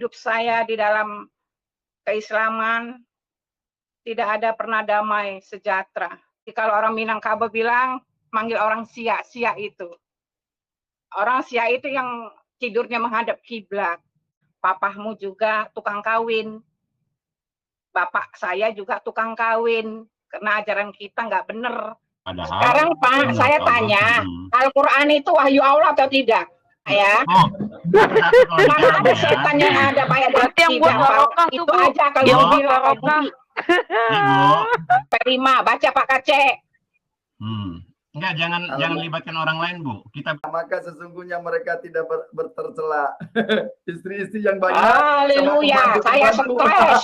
hidup saya di dalam keislaman tidak ada pernah damai sejahtera. Jadi kalau orang Minangkabau bilang manggil orang sia-sia itu. Orang sia itu yang tidurnya menghadap kiblat. Papahmu juga tukang kawin. Bapak saya juga tukang kawin. Karena ajaran kita nggak bener. Sekarang Pak, saya tanya, Al-Quran itu wahyu Allah atau tidak? Ya. Mana ada setan yang ada banyak yang buat barokah itu aja kalau bilang barokah. Ibu. Terima, baca Pak Kacek. Enggak, jangan libatkan orang lain, Bu. Maka sesungguhnya mereka tidak bertercela. Istri-istri yang banyak. Haleluya, saya stres.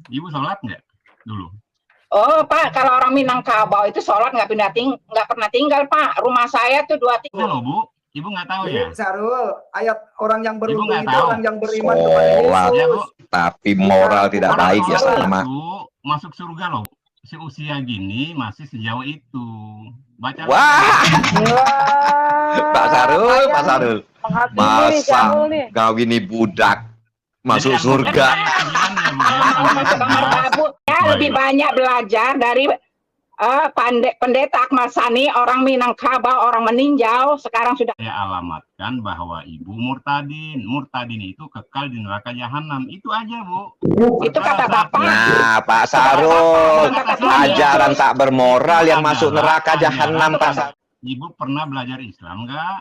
Ibu sholat nggak dulu? Oh Pak, kalau orang Minangkabau itu sholat nggak pernah tinggal Pak. Rumah saya tuh 2 tinggal. Loh Bu, Ibu nggak tahu ya? Sarul, ayat orang yang beruntung itu tahu. orang yang beriman kepada Sholat, Yesus. tapi moral tidak Orang baik ya sholat sama. itu masuk surga loh. Seusia gini masih sejauh itu. Baca. Wah, Pak Sarul, masa kau ini budak masuk surga? Lebih banyak belajar dari pendeta Ahmad Sani, orang Minangkabau, orang meninjau, sekarang sudah. Saya alamatkan bahwa Ibu murtadin. Murtadin itu kekal di neraka jahanam. Itu aja, Bu. Itu kata Bapak. Nah, Pak Sarul, ajaran tak bermoral yang masuk neraka jahanam, Pak Sarul. Ibu pernah belajar Islam nggak?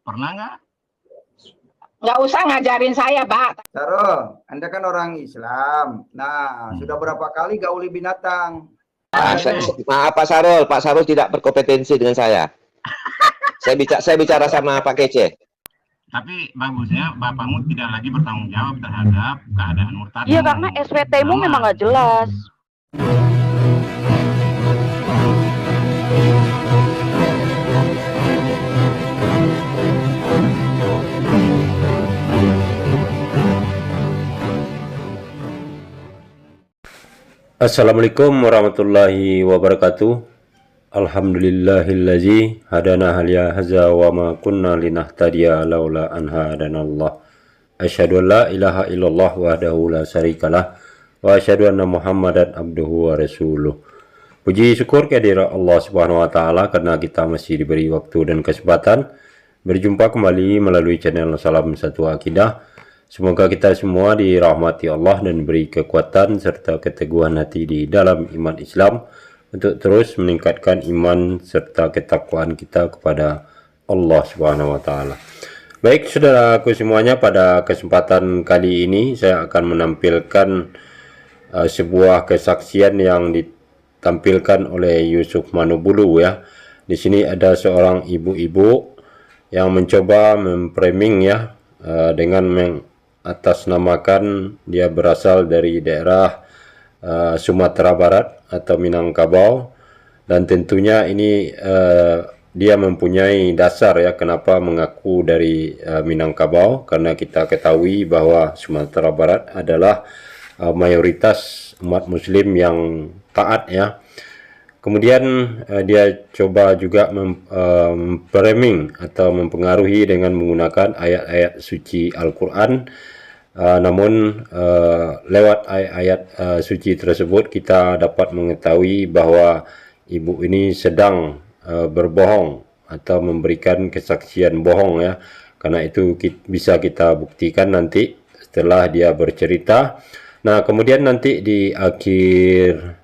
Pernah nggak? Nggak usah ngajarin saya, Pak. Sarul, Anda kan orang Islam. Nah, sudah berapa kali gauli binatang? Maaf Pak Sarul tidak berkompetensi dengan saya. Saya bicara sama Pak Kece. Tapi bagusnya bapakmu tidak lagi bertanggung jawab terhadap keadaan murtad. Iya, karena SWT-mu memang nggak jelas. Assalamualaikum warahmatullahi wabarakatuh. Alhamdulillahillazi hadana halya haza wa ma kunna linahtadiya laula an hadanallah. Asyhadu an la ilaha illallah wahdahu la syarikalah wa asyhadu anna Muhammadan abduhu wa rasuluh. Puji syukur kehadirat Allah Subhanahu wa taala karena kita masih diberi waktu dan kesempatan berjumpa kembali melalui channel Salam Satu Akidah. Semoga kita semua dirahmati Allah dan beri kekuatan serta keteguhan hati di dalam iman Islam untuk terus meningkatkan iman serta ketakwaan kita kepada Allah Subhanahu wa taala. Baik, saudaraku semuanya, pada kesempatan kali ini saya akan menampilkan sebuah kesaksian yang ditampilkan oleh Yusuf Manubulu ya. Di sini ada seorang ibu-ibu yang mencoba memframing ya dengan atasnamakan dia berasal dari daerah Sumatera Barat atau Minangkabau, dan tentunya ini dia mempunyai dasar ya kenapa mengaku dari Minangkabau, karena kita ketahui bahwa Sumatera Barat adalah mayoritas umat muslim yang taat ya. Kemudian dia coba juga memframing atau mempengaruhi dengan menggunakan ayat-ayat suci Al-Quran. Namun lewat ayat-ayat suci tersebut kita dapat mengetahui bahwa ibu ini sedang berbohong atau memberikan kesaksian bohong ya. Karena itu bisa kita buktikan nanti setelah dia bercerita. Nah, kemudian nanti di akhir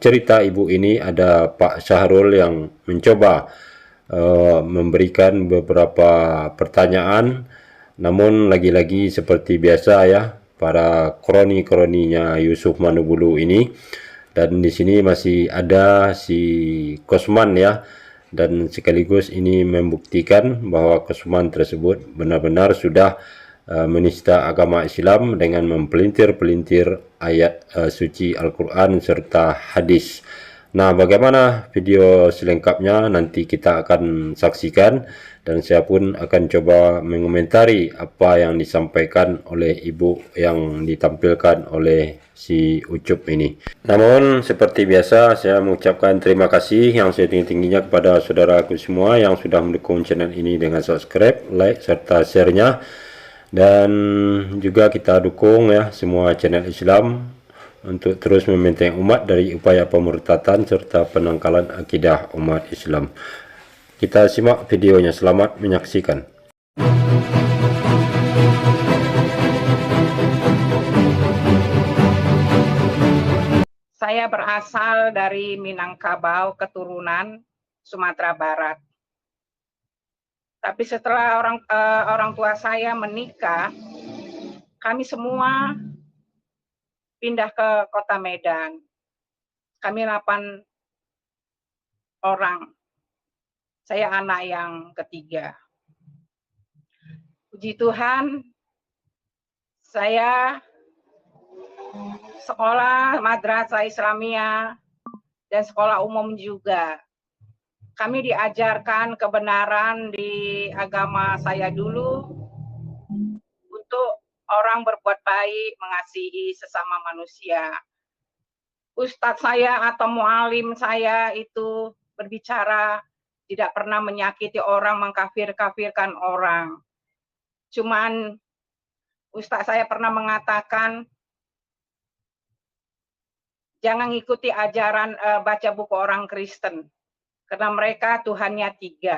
cerita ibu ini ada Pak Syahrul yang mencoba memberikan beberapa pertanyaan, namun lagi-lagi seperti biasa ya para kroni-kroninya Yusuf Manubulu ini, dan di sini masih ada si Kosman ya, dan sekaligus ini membuktikan bahwa Kosman tersebut benar-benar sudah menista agama Islam dengan mempelintir-pelintir ayat suci Al-Quran serta hadis. Nah, bagaimana video selengkapnya nanti kita akan saksikan, dan saya pun akan coba mengomentari apa yang disampaikan oleh ibu yang ditampilkan oleh si Ucup ini. Namun seperti biasa saya mengucapkan terima kasih yang setinggi-tingginya kepada saudaraku semua yang sudah mendukung channel ini dengan subscribe, like, serta share-nya. Dan juga kita dukung ya semua channel Islam untuk terus membenteng umat dari upaya pemurtatan serta penangkalan akidah umat Islam. Kita simak videonya, selamat menyaksikan. Saya berasal dari Minangkabau, keturunan Sumatera Barat. Tapi setelah orang tua saya menikah, kami semua pindah ke kota Medan. Kami 8 orang. Saya anak yang ketiga. Puji Tuhan, saya sekolah madrasah Islamiyah dan sekolah umum juga. Kami diajarkan kebenaran di agama saya dulu untuk orang berbuat baik, mengasihi sesama manusia. Ustadz saya atau mualim saya itu berbicara tidak pernah menyakiti orang, mengkafir-kafirkan orang. Cuman ustadz saya pernah mengatakan, jangan ikuti ajaran baca buku orang Kristen, karena mereka Tuhannya 3.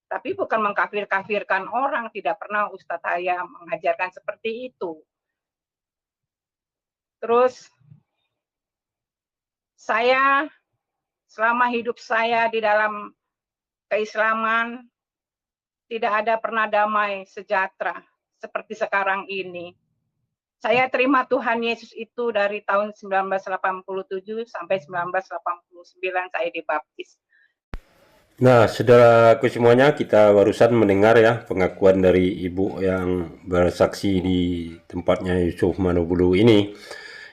Tapi bukan mengkafir-kafirkan orang, tidak pernah ustadz saya mengajarkan seperti itu. Terus saya selama hidup saya di dalam keislaman tidak ada pernah damai sejahtera seperti sekarang ini. Saya terima Tuhan Yesus itu dari tahun 1987 sampai 1989 saya dibaptis. Nah, saudaraku semuanya, kita barusan mendengar ya pengakuan dari ibu yang bersaksi di tempatnya Yusuf Manobulu ini.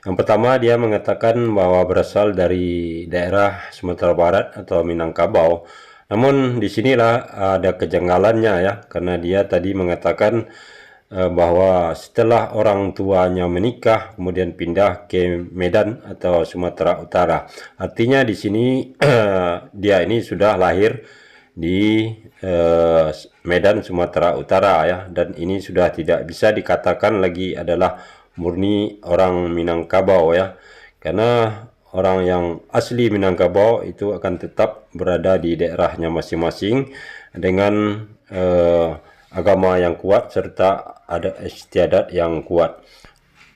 Yang pertama, dia mengatakan bahwa berasal dari daerah Sumatera Barat atau Minangkabau. Namun disinilah ada kejanggalannya ya, karena dia tadi mengatakan bahwa setelah orang tuanya menikah kemudian pindah ke Medan atau Sumatera Utara. Artinya di sini dia ini sudah lahir di Medan Sumatera Utara ya, dan ini sudah tidak bisa dikatakan lagi adalah murni orang Minangkabau ya, karena orang yang asli Minangkabau itu akan tetap berada di daerahnya masing-masing dengan agama yang kuat serta ada istiadat yang kuat.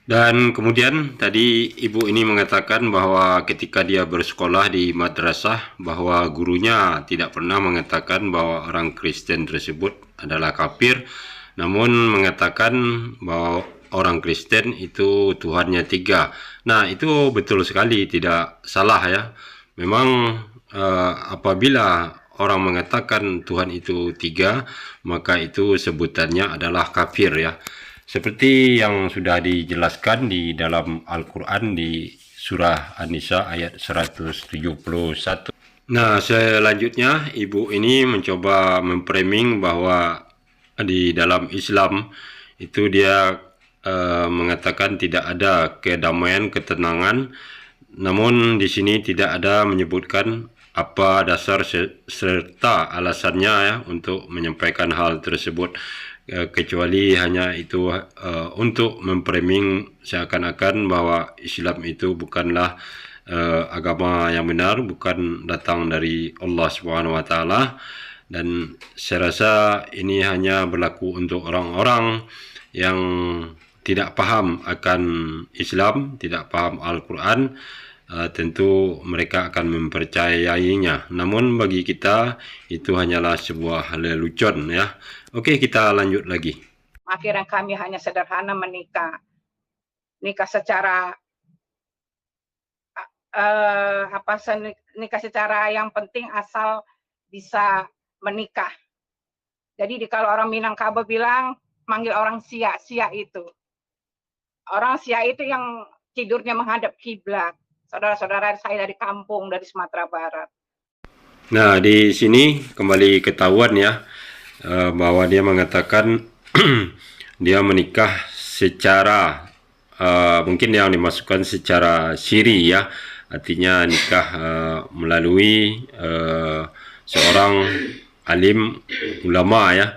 Dan kemudian tadi ibu ini mengatakan bahwa ketika dia bersekolah di madrasah bahwa gurunya tidak pernah mengatakan bahwa orang Kristen tersebut adalah kafir, namun mengatakan bahwa orang Kristen itu Tuhannya 3. Nah, itu betul sekali, tidak salah ya. Memang apabila orang mengatakan Tuhan itu 3, maka itu sebutannya adalah kafir ya. Seperti yang sudah dijelaskan di dalam Al-Quran di surah An-Nisa ayat 171. Nah, selanjutnya ibu ini mencoba memframing bahwa di dalam Islam itu dia mengatakan tidak ada kedamaian, ketenangan. Namun di sini tidak ada menyebutkan apa dasar serta alasannya ya untuk menyampaikan hal tersebut, kecuali hanya itu untuk memframing seakan-akan bahwa Islam itu bukanlah agama yang benar, bukan datang dari Allah SWT. Dan saya rasa ini hanya berlaku untuk orang-orang yang tidak paham akan Islam, tidak paham Al-Quran. Tentu mereka akan mempercayainya. Namun bagi kita itu hanyalah sebuah lelucon ya. Oke, kita lanjut lagi. Akhirnya kami hanya sederhana menikah. Nikah secara nikah secara yang penting asal bisa menikah. Jadi kalau orang Minangkabau bilang manggil orang sia itu. Orang sia itu yang tidurnya menghadap kiblat. saudara-saudara saya dari kampung, dari Sumatera Barat. Nah, di sini kembali ketahuan ya, bahwa dia mengatakan dia menikah secara mungkin yang dimasukkan secara siri ya, artinya nikah melalui seorang alim ulama ya,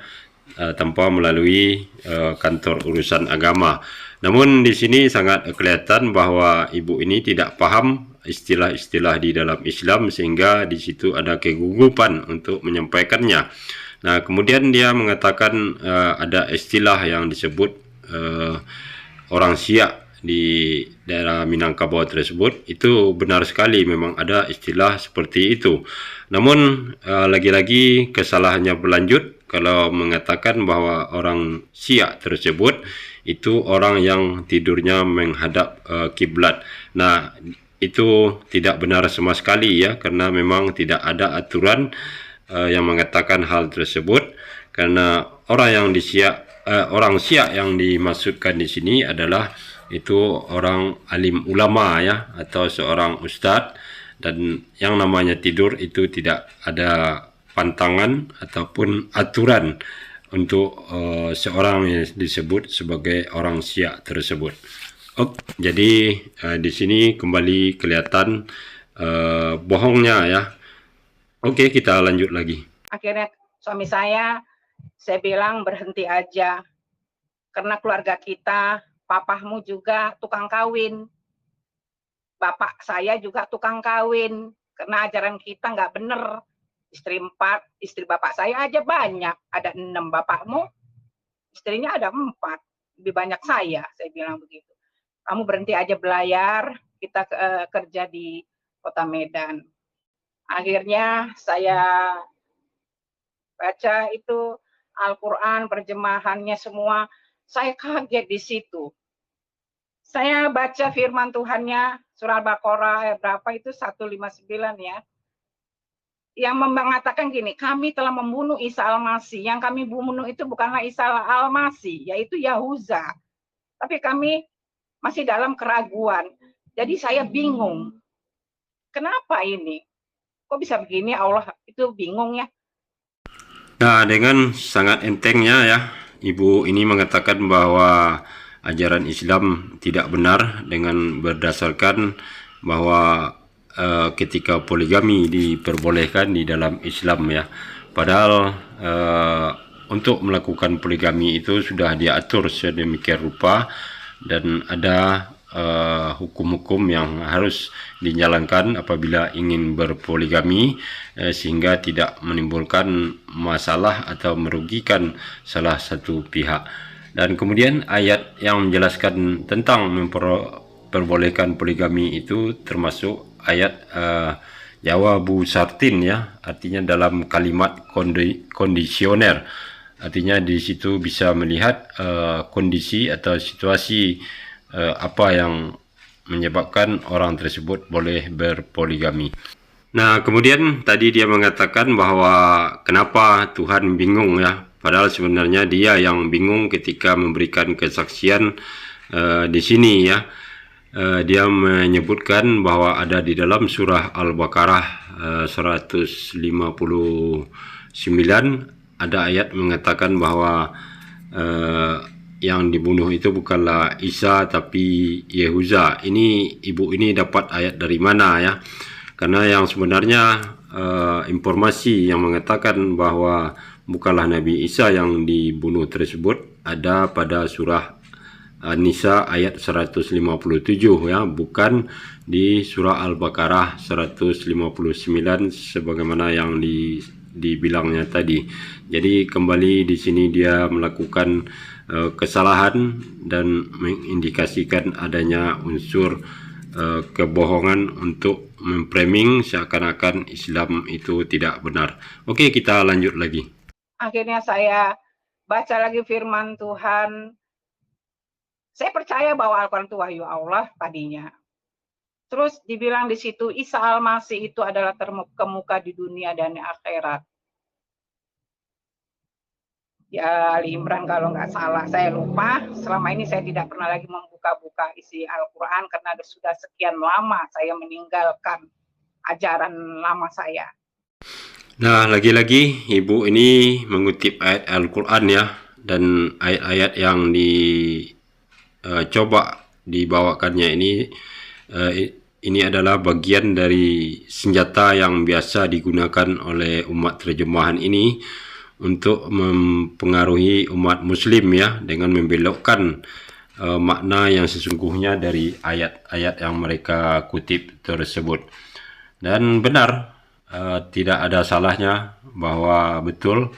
tanpa melalui kantor urusan agama. Namun di sini sangat kelihatan bahwa ibu ini tidak paham istilah-istilah di dalam Islam, sehingga di situ ada kegugupan untuk menyampaikannya. Nah, kemudian dia mengatakan ada istilah yang disebut orang Syiah di daerah Minangkabau tersebut. Itu benar sekali, memang ada istilah seperti itu. Namun lagi-lagi kesalahannya berlanjut kalau mengatakan bahwa orang Syiah tersebut itu orang yang tidurnya menghadap kiblat. Nah, itu tidak benar sama sekali ya, karena memang tidak ada aturan yang mengatakan hal tersebut. Karena orang Syiah yang dimaksudkan di sini adalah itu orang alim ulama ya, atau seorang ustadz, dan yang namanya tidur itu tidak ada pantangan ataupun aturan untuk seorang yang disebut sebagai orang Syiah tersebut. Jadi di sini kembali kelihatan bohongnya ya. Oke, kita lanjut lagi. Akhirnya suami saya bilang berhenti aja, karena keluarga kita, papahmu juga tukang kawin, bapak saya juga tukang kawin, karena ajaran kita nggak bener. Istri 4, istri bapak saya aja banyak, ada 6, bapakmu istrinya ada 4, lebih banyak saya bilang begitu. Kamu berhenti aja belayar, kita kerja di Kota Medan. Akhirnya saya baca itu Al-Quran, terjemahannya semua, saya kaget di situ. Saya baca firman Tuhannya, surah Al-Baqarah berapa itu, 159 ya. Yang mengatakan gini, kami telah membunuh Isa Al-Masih. Yang kami bunuh itu bukanlah Isa Al-Masih, yaitu Yahuza. Tapi kami masih dalam keraguan. Jadi saya bingung. Kenapa ini? Kok bisa begini? Allah itu bingung ya. Nah, dengan sangat entengnya ya, ibu ini mengatakan bahwa ajaran Islam tidak benar dengan berdasarkan bahwa ketika poligami diperbolehkan di dalam Islam ya. Padahal untuk melakukan poligami itu sudah diatur sedemikian rupa, dan ada hukum-hukum yang harus dijalankan apabila ingin berpoligami, sehingga tidak menimbulkan masalah atau merugikan salah satu pihak. Dan kemudian ayat yang menjelaskan tentang memperbolehkan poligami itu termasuk ayat jawabu syartin ya, artinya dalam kalimat kondisioner. Artinya di situ bisa melihat kondisi atau situasi apa yang menyebabkan orang tersebut boleh berpoligami. Nah, kemudian tadi dia mengatakan bahwa kenapa Tuhan bingung ya, padahal sebenarnya dia yang bingung ketika memberikan kesaksian di sini ya. Dia menyebutkan bahwa ada di dalam surah Al-Baqarah 159 ada ayat mengatakan bahwa yang dibunuh itu bukanlah Isa tapi Yahuza. Ini ibu ini dapat ayat dari mana ya? Karena yang sebenarnya informasi yang mengatakan bahwa bukanlah Nabi Isa yang dibunuh tersebut ada pada surah An-Nisa ayat 157 ya, bukan di surah Al-Baqarah 159 sebagaimana yang dibilangnya tadi. Jadi kembali di sini dia melakukan kesalahan dan mengindikasikan adanya unsur kebohongan untuk memframing seakan-akan Islam itu tidak benar. Oke, kita lanjut lagi. Akhirnya saya baca lagi firman Tuhan. Saya percaya bahwa Al-Quran itu wahyu Allah tadinya. Terus dibilang di situ Isa Al-Masih itu adalah terkemuka di dunia dan akhirat. Ya Ali Imran kalau nggak salah, saya lupa. Selama ini saya tidak pernah lagi membuka-buka isi Al-Quran karena sudah sekian lama saya meninggalkan ajaran lama saya. Nah, lagi-lagi Ibu ini mengutip ayat Al-Quran ya, dan ayat-ayat yang coba dibawakannya ini adalah bagian dari senjata yang biasa digunakan oleh umat terjemahan ini untuk mempengaruhi umat muslim ya, dengan membelokkan makna yang sesungguhnya dari ayat-ayat yang mereka kutip tersebut. Dan benar, tidak ada salahnya bahwa betul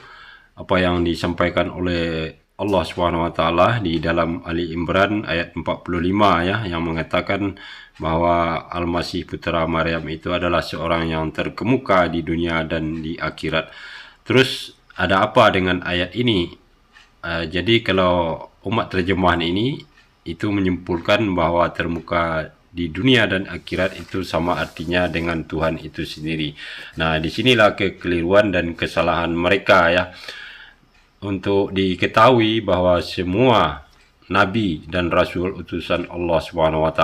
apa yang disampaikan oleh Allah SWT di dalam Ali Imran ayat 45 ya, yang mengatakan bahwa Al-Masih putra Maryam itu adalah seorang yang terkemuka di dunia dan di akhirat. Terus ada apa dengan ayat ini? Jadi kalau umat terjemahan ini itu menyimpulkan bahwa terkemuka di dunia dan akhirat itu sama artinya dengan Tuhan itu sendiri. Nah, disinilah kekeliruan dan kesalahan mereka ya. Untuk diketahui bahwa semua nabi dan rasul utusan Allah SWT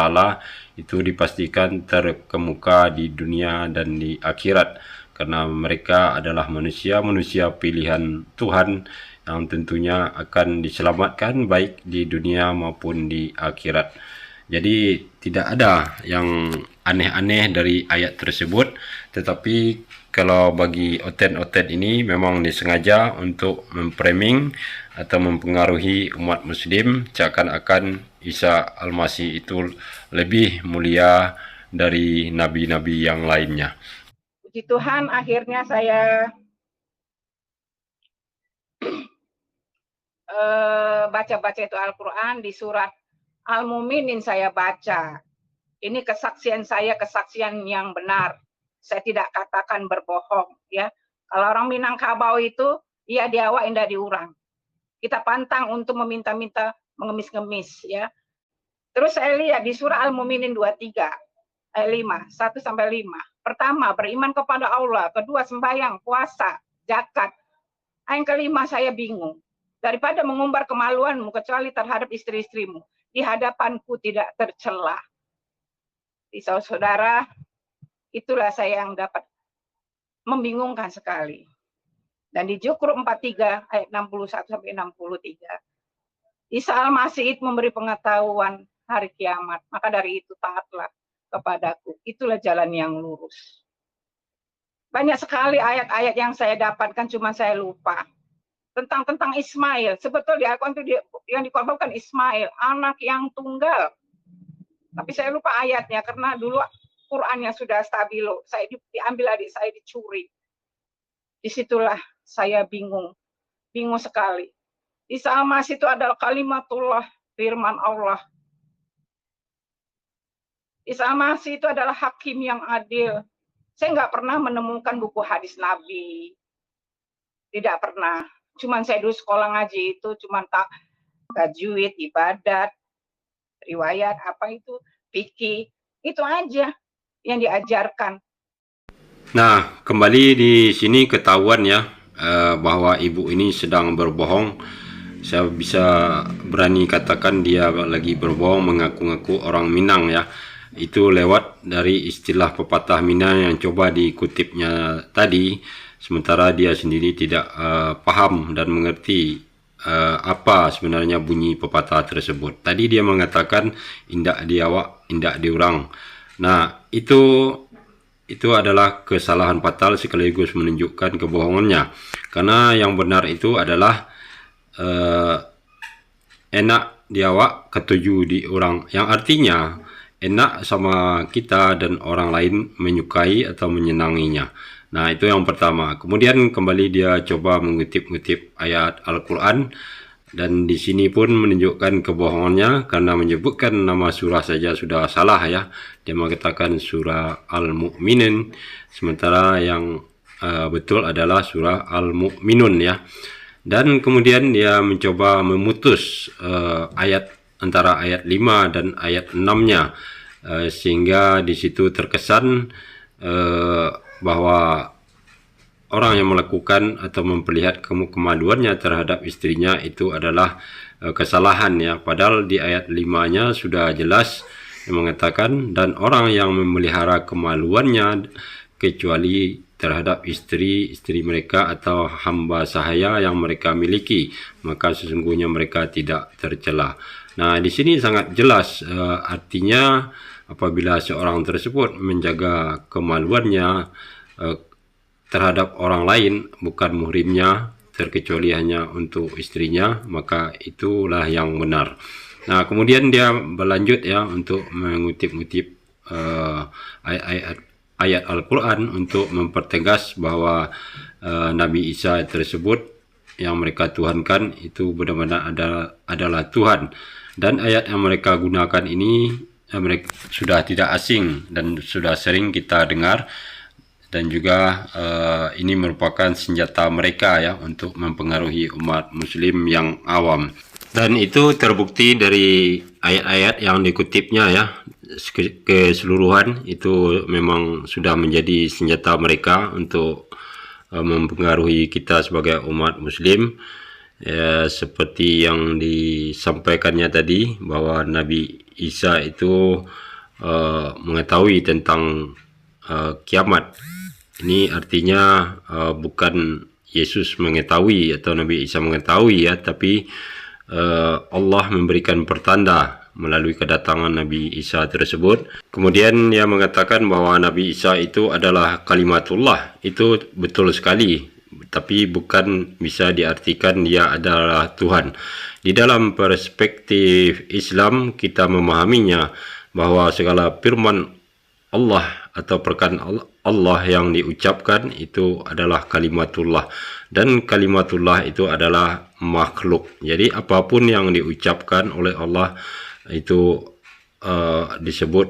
itu dipastikan terkemuka di dunia dan di akhirat, karena mereka adalah manusia pilihan Tuhan yang tentunya akan diselamatkan baik di dunia maupun di akhirat. Jadi tidak ada yang aneh-aneh dari ayat tersebut, tetapi kalau bagi oten-oten ini memang disengaja untuk memframing atau mempengaruhi umat muslim seakan-akan Isa Al-Masih itu lebih mulia dari nabi-nabi yang lainnya. Puji Tuhan, akhirnya saya baca-baca itu Al-Quran di surat Al-Mu'minin saya baca. Ini kesaksian saya, kesaksian yang benar. Saya tidak katakan berbohong ya. Kalau orang Minangkabau itu, ya diawak indah diurang. Kita pantang untuk meminta-minta, mengemis-ngemis ya. Terus saya lihat di surah Al-Mu'minin 23 ayat 5, 1 sampai 5. Pertama, beriman kepada Allah. Kedua, sembahyang, puasa, zakat. Yang kelima, saya bingung. Daripada mengumbar kemaluanmu kecuali terhadap istri-istrimu, di hadapanku tidak tercela. Di saudara, itulah saya yang dapat membingungkan sekali. Dan di Zukruf 43 ayat 61 sampai 63. Isa Al-Masih itu memberi pengetahuan hari kiamat. Maka dari itu taatlah kepadaku. Itulah jalan yang lurus. Banyak sekali ayat-ayat yang saya dapatkan, cuma saya lupa. Tentang Ismail. Sebetulnya yang dikorbankan Ismail, anak yang tunggal. Tapi saya lupa ayatnya karena dulu Qurannya sudah stabilo. Saya diambil adik saya, dicuri. Disitulah saya bingung sekali. Isa Al-Masih itu adalah kalimatullah, firman Allah. Isa Al-Masih itu adalah hakim yang adil. Saya nggak pernah menemukan buku hadis Nabi. Tidak pernah. Cuman saya dulu sekolah ngaji itu cuman tajwid, ibadat, riwayat, apa itu, fikih. Itu aja yang diajarkan. Nah, kembali di sini ketahuan ya bahwa ibu ini sedang berbohong. Saya bisa berani katakan dia lagi berbohong, mengaku-ngaku orang Minang ya. Itu lewat dari istilah pepatah Minang yang coba dikutipnya tadi, sementara dia sendiri tidak paham dan mengerti apa sebenarnya bunyi pepatah tersebut. Tadi dia mengatakan indak diawak, indak diurang. Nah, itu adalah kesalahan fatal sekaligus menunjukkan kebohongannya. Karena yang benar itu adalah enak diawak, ketuju diurang. Yang artinya enak sama kita dan orang lain menyukai atau menyenanginya. Nah, itu yang pertama. Kemudian kembali dia coba mengutip-ngutip ayat Al-Quran. Dan di sini pun menunjukkan kebohongannya karena menyebutkan nama surah saja sudah salah ya. Dia mengatakan surah Al-Mu'minin, sementara yang betul adalah surah Al-Mu'minun ya. Dan kemudian dia mencoba memutus ayat antara ayat 5 dan ayat 6-nya sehingga di situ terkesan bahwa orang yang melakukan atau memperlihat kemaluannya terhadap istrinya itu adalah kesalahan ya. Padahal di ayat 5-nya sudah jelas yang mengatakan, dan orang yang memelihara kemaluannya kecuali terhadap istri-istri mereka atau hamba sahaya yang mereka miliki, maka sesungguhnya mereka tidak tercela. Nah, di sini sangat jelas artinya apabila seorang tersebut menjaga kemaluannya terhadap orang lain, bukan muhrimnya, terkecuali hanya untuk istrinya, maka itulah yang benar. Nah, kemudian dia berlanjut ya untuk mengutip-ngutip ayat Al-Quran untuk mempertegas bahwa Nabi Isa tersebut yang mereka tuhankan itu benar-benar adalah Tuhan. Dan ayat yang mereka gunakan ini mereka sudah tidak asing dan sudah sering kita dengar, dan juga ini merupakan senjata mereka ya untuk mempengaruhi umat muslim yang awam. Dan itu terbukti dari ayat-ayat yang dikutipnya ya, keseluruhan itu memang sudah menjadi senjata mereka untuk mempengaruhi kita sebagai umat muslim. Ya, seperti yang disampaikannya tadi bahwa Nabi Isa itu mengetahui tentang kiamat. Ini artinya bukan Yesus mengetahui atau Nabi Isa mengetahui ya, tapi Allah memberikan pertanda melalui kedatangan Nabi Isa tersebut. Kemudian dia mengatakan bahwa Nabi Isa itu adalah kalimatullah. Itu betul sekali, tapi bukan bisa diartikan dia adalah Tuhan. Di dalam perspektif Islam kita memahaminya bahwa segala firman Allah atau perkataan Allah yang diucapkan itu adalah kalimatullah, dan kalimatullah itu adalah makhluk. Jadi apapun yang diucapkan oleh Allah itu disebut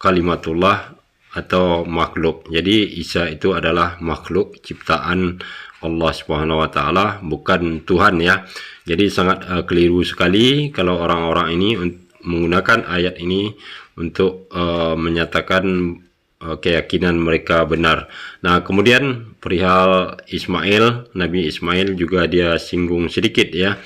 kalimatullah atau makhluk. Jadi Isa itu adalah makhluk ciptaan Allah Subhanahu wa taala, bukan Tuhan ya. Jadi sangat keliru sekali kalau orang-orang ini menggunakan ayat ini untuk menyatakan keyakinan mereka benar. Nah, kemudian perihal Ismail, Nabi Ismail juga dia singgung sedikit ya,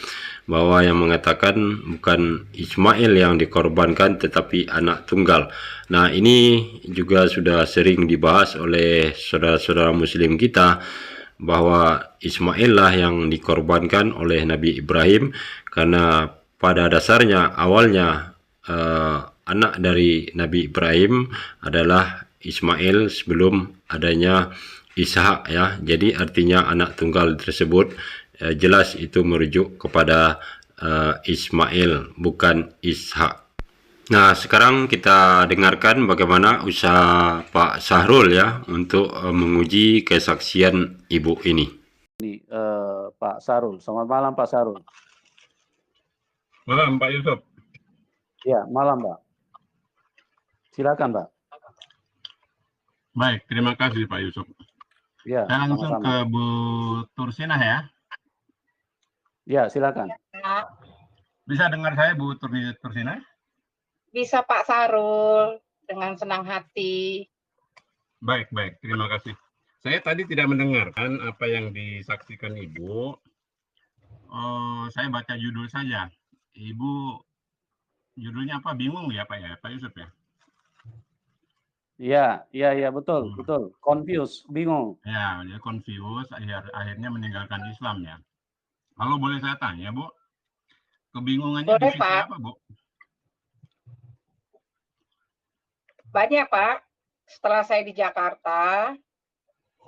bahwa yang mengatakan bukan Ismail yang dikorbankan tetapi anak tunggal. Nah, ini juga sudah sering dibahas oleh saudara-saudara muslim kita, bahwa Ismail lah yang dikorbankan oleh Nabi Ibrahim, karena pada dasarnya awalnya anak dari Nabi Ibrahim adalah Ismail sebelum adanya Ishak ya. Jadi artinya anak tunggal tersebut jelas itu merujuk kepada Ismail, bukan Ishak. Nah, sekarang kita dengarkan bagaimana usaha Pak Sahrul ya untuk menguji kesaksian ibu ini. Pak Sahrul. Selamat malam Pak Sahrul. Malam Pak Yusuf. Ya, malam Pak. Silakan Pak. Baik, terima kasih Pak Yusuf. Ya, Saya langsung sama-sama. ke Bu Tursinah ya. Ya, silakan. Bisa dengar saya Bu Tursinah? Bisa Pak Sarul, dengan senang hati. Baik, terima kasih. Saya tadi tidak mendengarkan apa yang disaksikan Ibu. Saya baca judul saja. Ibu, judulnya apa? Bingung ya Pak Yusuf ya? Iya, betul. Confused, bingung. Ya, dia confused, akhirnya meninggalkan Islam ya. Kalau boleh saya tanya, Bu, kebingungannya Boleh, di sisi Pak. apa, Bu? Banyak Pak. Setelah saya di Jakarta,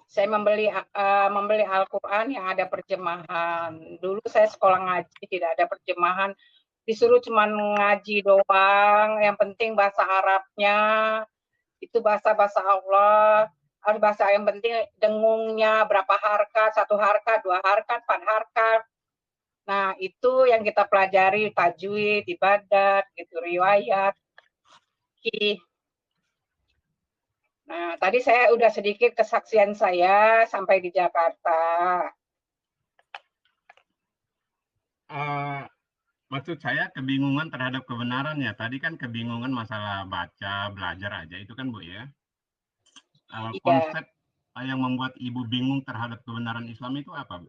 saya membeli Al-Quran yang ada terjemahan. Dulu saya sekolah ngaji, tidak ada terjemahan. Disuruh cuma ngaji doang, yang penting bahasa Arabnya, itu bahasa Allah, harus bahasa yang penting dengungnya, berapa harkat, 1 harkat, 2 harkat, 4 harkat. Nah, itu yang kita pelajari, tajwid, ibadat, gitu, riwayat. Nah, tadi saya udah sedikit kesaksian saya sampai di Jakarta. Maksud saya kebingungan terhadap kebenarannya. Tadi kan kebingungan masalah baca, belajar aja itu kan Bu ya. yang membuat Ibu bingung terhadap kebenaran Islam itu apa, Bu?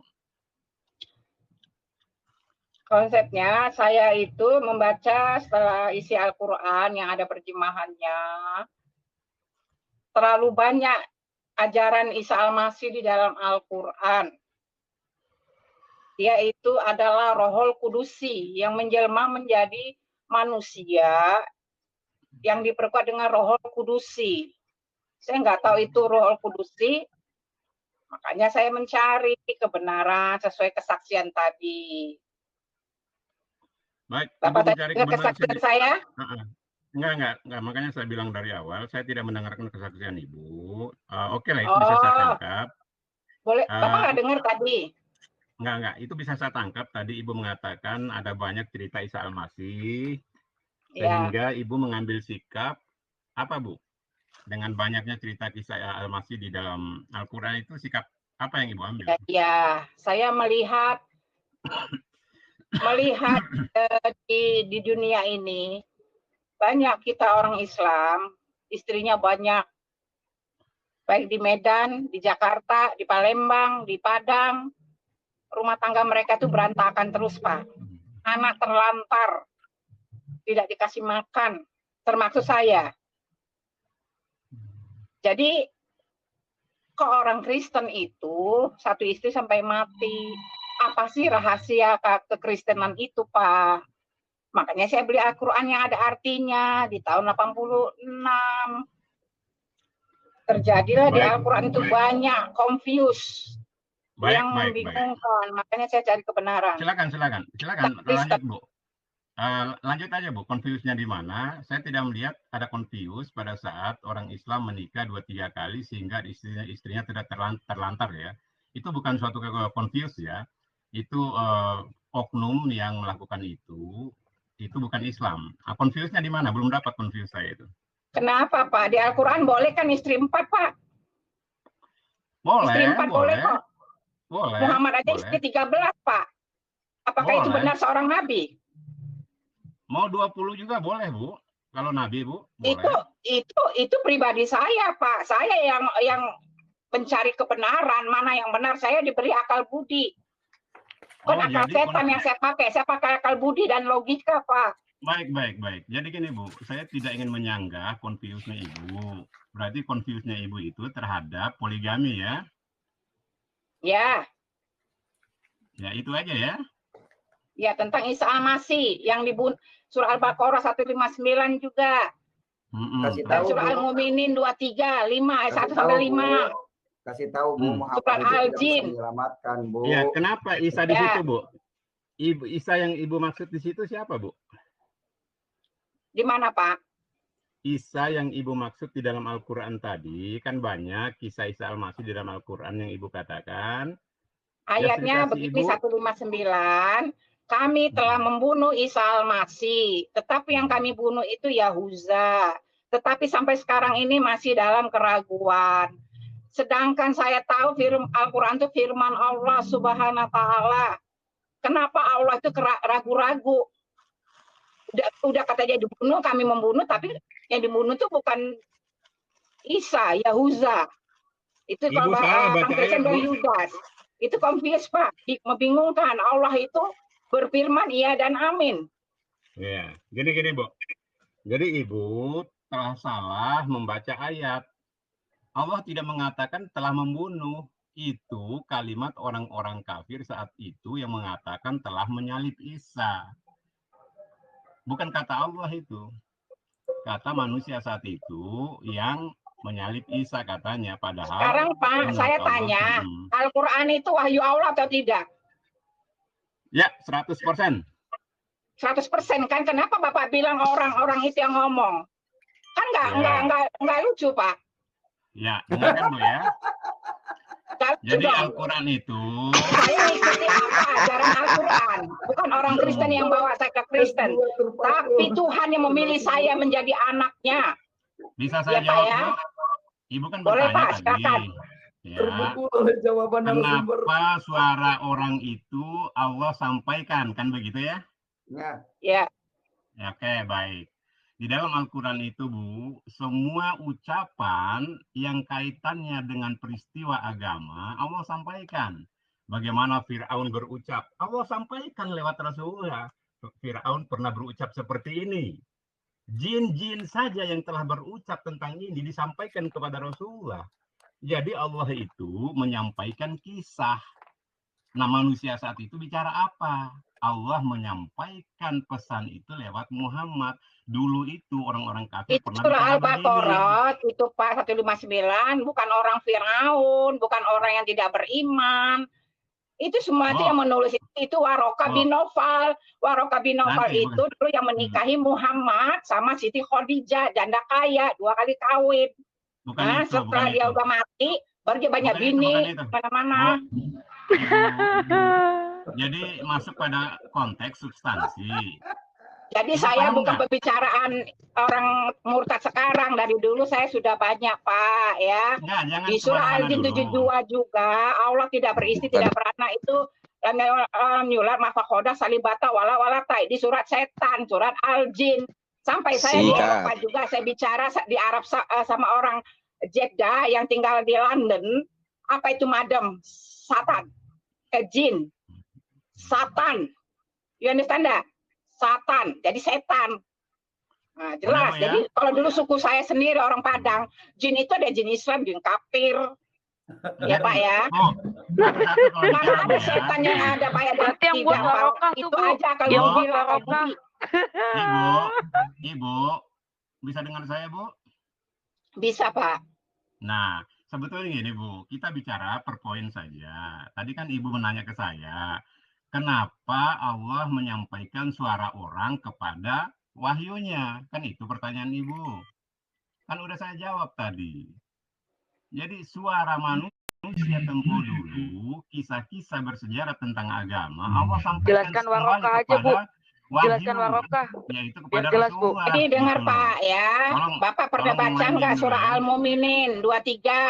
Konsepnya saya itu membaca setelah isi Al-Quran yang ada terjemahannya. Terlalu banyak ajaran Isa Al-Masih di dalam Al-Quran. Dia itu adalah Rohul Kudusi yang menjelma menjadi manusia yang diperkuat dengan Rohul Kudusi. Saya nggak tahu itu Rohul Kudusi, makanya saya mencari kebenaran sesuai kesaksian tadi. Baik, Ibu Bapak mencari dengar kebenaran. kesaksian saya? Enggak. Makanya saya bilang dari awal, saya tidak mendengarkan kesaksian Ibu. Oke lah, itu bisa saya tangkap. Boleh, Bapak nggak dengar tadi? Enggak. Itu bisa saya tangkap. Tadi Ibu mengatakan ada banyak cerita Isa Al-Masih, sehingga Ibu mengambil sikap, apa Bu? Dengan banyaknya cerita kisah Al-Masih di dalam Al-Quran itu, sikap apa yang Ibu ambil? Ya, saya melihat di dunia ini, banyak kita orang Islam, istrinya banyak, baik di Medan, di Jakarta, di Palembang, di Padang, rumah tangga mereka itu berantakan terus, Pak. Anak terlantar, tidak dikasih makan, termasuk saya. Jadi, kok orang Kristen itu satu istri sampai mati? Apa sih rahasia kekristenan itu, Pak? Makanya saya beli Al-Quran yang ada artinya di tahun 86. Terjadilah di Al-Quran itu banyak confuse yang membingungkan. Makanya saya cari kebenaran. Silakan. Lanjut, Bu. Lanjut aja, Bu. Confuse-nya di mana? Saya tidak melihat ada confuse pada saat orang Islam menikah 2-3 kali sehingga istrinya tidak terlantar ya. Itu bukan suatu confuse ya. Itu oknum yang melakukan itu bukan Islam. Confuse-nya di mana? Belum dapat confuse saya itu. Kenapa, Pak? Di Al-Quran boleh kan istri 4, Pak? Boleh. Istri 4 boleh kok. Boleh. Muhammad aja istri 13, Pak. Apakah itu benar seorang nabi? Mau 20 juga boleh, Bu. Kalau nabi, Bu, boleh. Itu pribadi saya, Pak. Saya yang mencari kebenaran, mana yang benar. Saya diberi akal budi. Akal setan yang saya pakai akal budi dan logika, Pak. Baik. Jadi gini, Bu, saya tidak ingin menyanggah confuse-nya Ibu. Berarti confuse-nya Ibu itu terhadap poligami ya? Ya. Ya, itu aja ya. Ya, tentang Isa Al-Masih yang dibunuh surah Al-Baqarah 159 juga. Dan surah Al-Mu'minin 23, 5 ayat 1 sampai 5. Kasih tahu, Bu, Muhammad Al-Jin. Menyelamatkan, Bu. Ya, kenapa Isa di situ, Bu? Isa yang Ibu maksud di situ siapa, Bu? Di mana, Pak? Isa yang Ibu maksud di dalam Al-Quran tadi, kan banyak kisah Isa Al-Masih di dalam Al-Quran yang Ibu katakan. Ayatnya begini, 159, kami telah membunuh Isa Al-Masih, tetapi yang kami bunuh itu Yahuza. Tetapi sampai sekarang ini masih dalam keraguan. Sedangkan saya tahu Al-Quran itu firman Allah Subhanahu wa Ta'ala. Kenapa Allah itu ragu-ragu? Udah kata dia dibunuh, kami membunuh, tapi yang dibunuh itu bukan Isa, Yahuza. Itu kalau orang Kristen dari Yudas. Itu confuse, Pak. Membingungkan. Allah itu berfirman iya dan amin. Ya, gini, Bu. Jadi Ibu telah salah membaca ayat. Allah tidak mengatakan telah membunuh. Itu kalimat orang-orang kafir saat itu yang mengatakan telah menyalib Isa. Bukan kata Allah itu. Kata manusia saat itu yang menyalib Isa katanya. Padahal sekarang, Pak, saya tanya, Al-Quran itu wahyu Allah atau tidak? Ya, 100%. 100% kan? Kenapa Bapak bilang orang-orang itu yang ngomong? Kan nggak lucu, Pak. Ya, dengarkan, Bu ya. Jadi Al-Quran itu, saya ikuti apa ajaran Al-Quran, bukan orang Kristen yang bawa saya ke Kristen, tapi Tuhan yang memilih saya menjadi anaknya. Bisa saya jawab, ya? Ibu kan boleh, bertanya Pak, tadi. Ya, kenapa suara orang itu Allah sampaikan, kan begitu ya? Ya. Oke, baik. Di dalam Al-Quran itu, Bu, semua ucapan yang kaitannya dengan peristiwa agama, Allah sampaikan. Bagaimana Fir'aun berucap, Allah sampaikan lewat Rasulullah. Fir'aun pernah berucap seperti ini. Jin-jin saja yang telah berucap tentang ini disampaikan kepada Rasulullah. Jadi Allah itu menyampaikan kisah. Nah, manusia saat itu bicara apa? Allah menyampaikan pesan itu lewat Muhammad. Dulu itu orang-orang kafir Itu pernah surah bicara begini. Al-Baqarah, itu Pak 159, bukan orang Firaun, bukan orang yang tidak beriman. Itu semua itu yang menulis itu Waroka bin Nawfal. Waroka bin Nawfal Nanti, itu dulu yang menikahi Muhammad sama Siti Khadijah, janda kaya, 2 kali kawin. Bukan Nah, itu, setelah bukan dia itu. udah mati, baru dia banyak Bukan itu, bini bukan itu. mana-mana. Jadi masuk pada konteks substansi. Jadi Ibu saya paham bukan nggak? pembicaraan orang murtad sekarang. Dari dulu saya sudah banyak, Pak, ya. Enggak, jangan Di surah kemana-mana Al-Jin dulu. 72 juga, Allah tidak beristri, tidak beranak itu nyulat mafakhoda salibata wala walatai. Di surat setan, surat Al-Jin. Sampai saya di Sikat. Eropa juga, saya bicara di Arab sama orang Jeddah yang tinggal di London. Apa itu madam? Satan. Jin. Satan. You understand that? Satan, jadi setan. Nah, jelas. Boleh, Bu, ya? Jadi kalau dulu suku saya sendiri orang Padang, jin itu ada jin Islam, jin kafir. Ya Pak ya. Oh, satu kalau Mana bicara, Bu, ada ya. setan yang ada Pak ya? Berarti yang buat barokah tuh, itu Bu. aja kalau Yang buat bilang kayak barokah. gini. Ibu, bisa dengar saya, Bu? Bisa Pak. Nah, sebetulnya gini, Bu, kita bicara per poin saja. Tadi kan Ibu menanya ke saya, kenapa Allah menyampaikan suara orang kepada wahyunya? Kan itu pertanyaan Ibu. Kan udah saya jawab tadi. Jadi suara manusia tempo dulu, kisah-kisah bersejarah tentang agama, Allah sampaikan Jelaskan kembali warokah aja, Bu. kepada wahyu, Jelaskan warokah. yaitu Biar kepada jelas, Bu. Rasulullah. Jadi dengar gitu. Pak ya. Tolong- Bapak pernah tolong baca mulai nggak dulu, surah ya. Al-Mu'minin 23,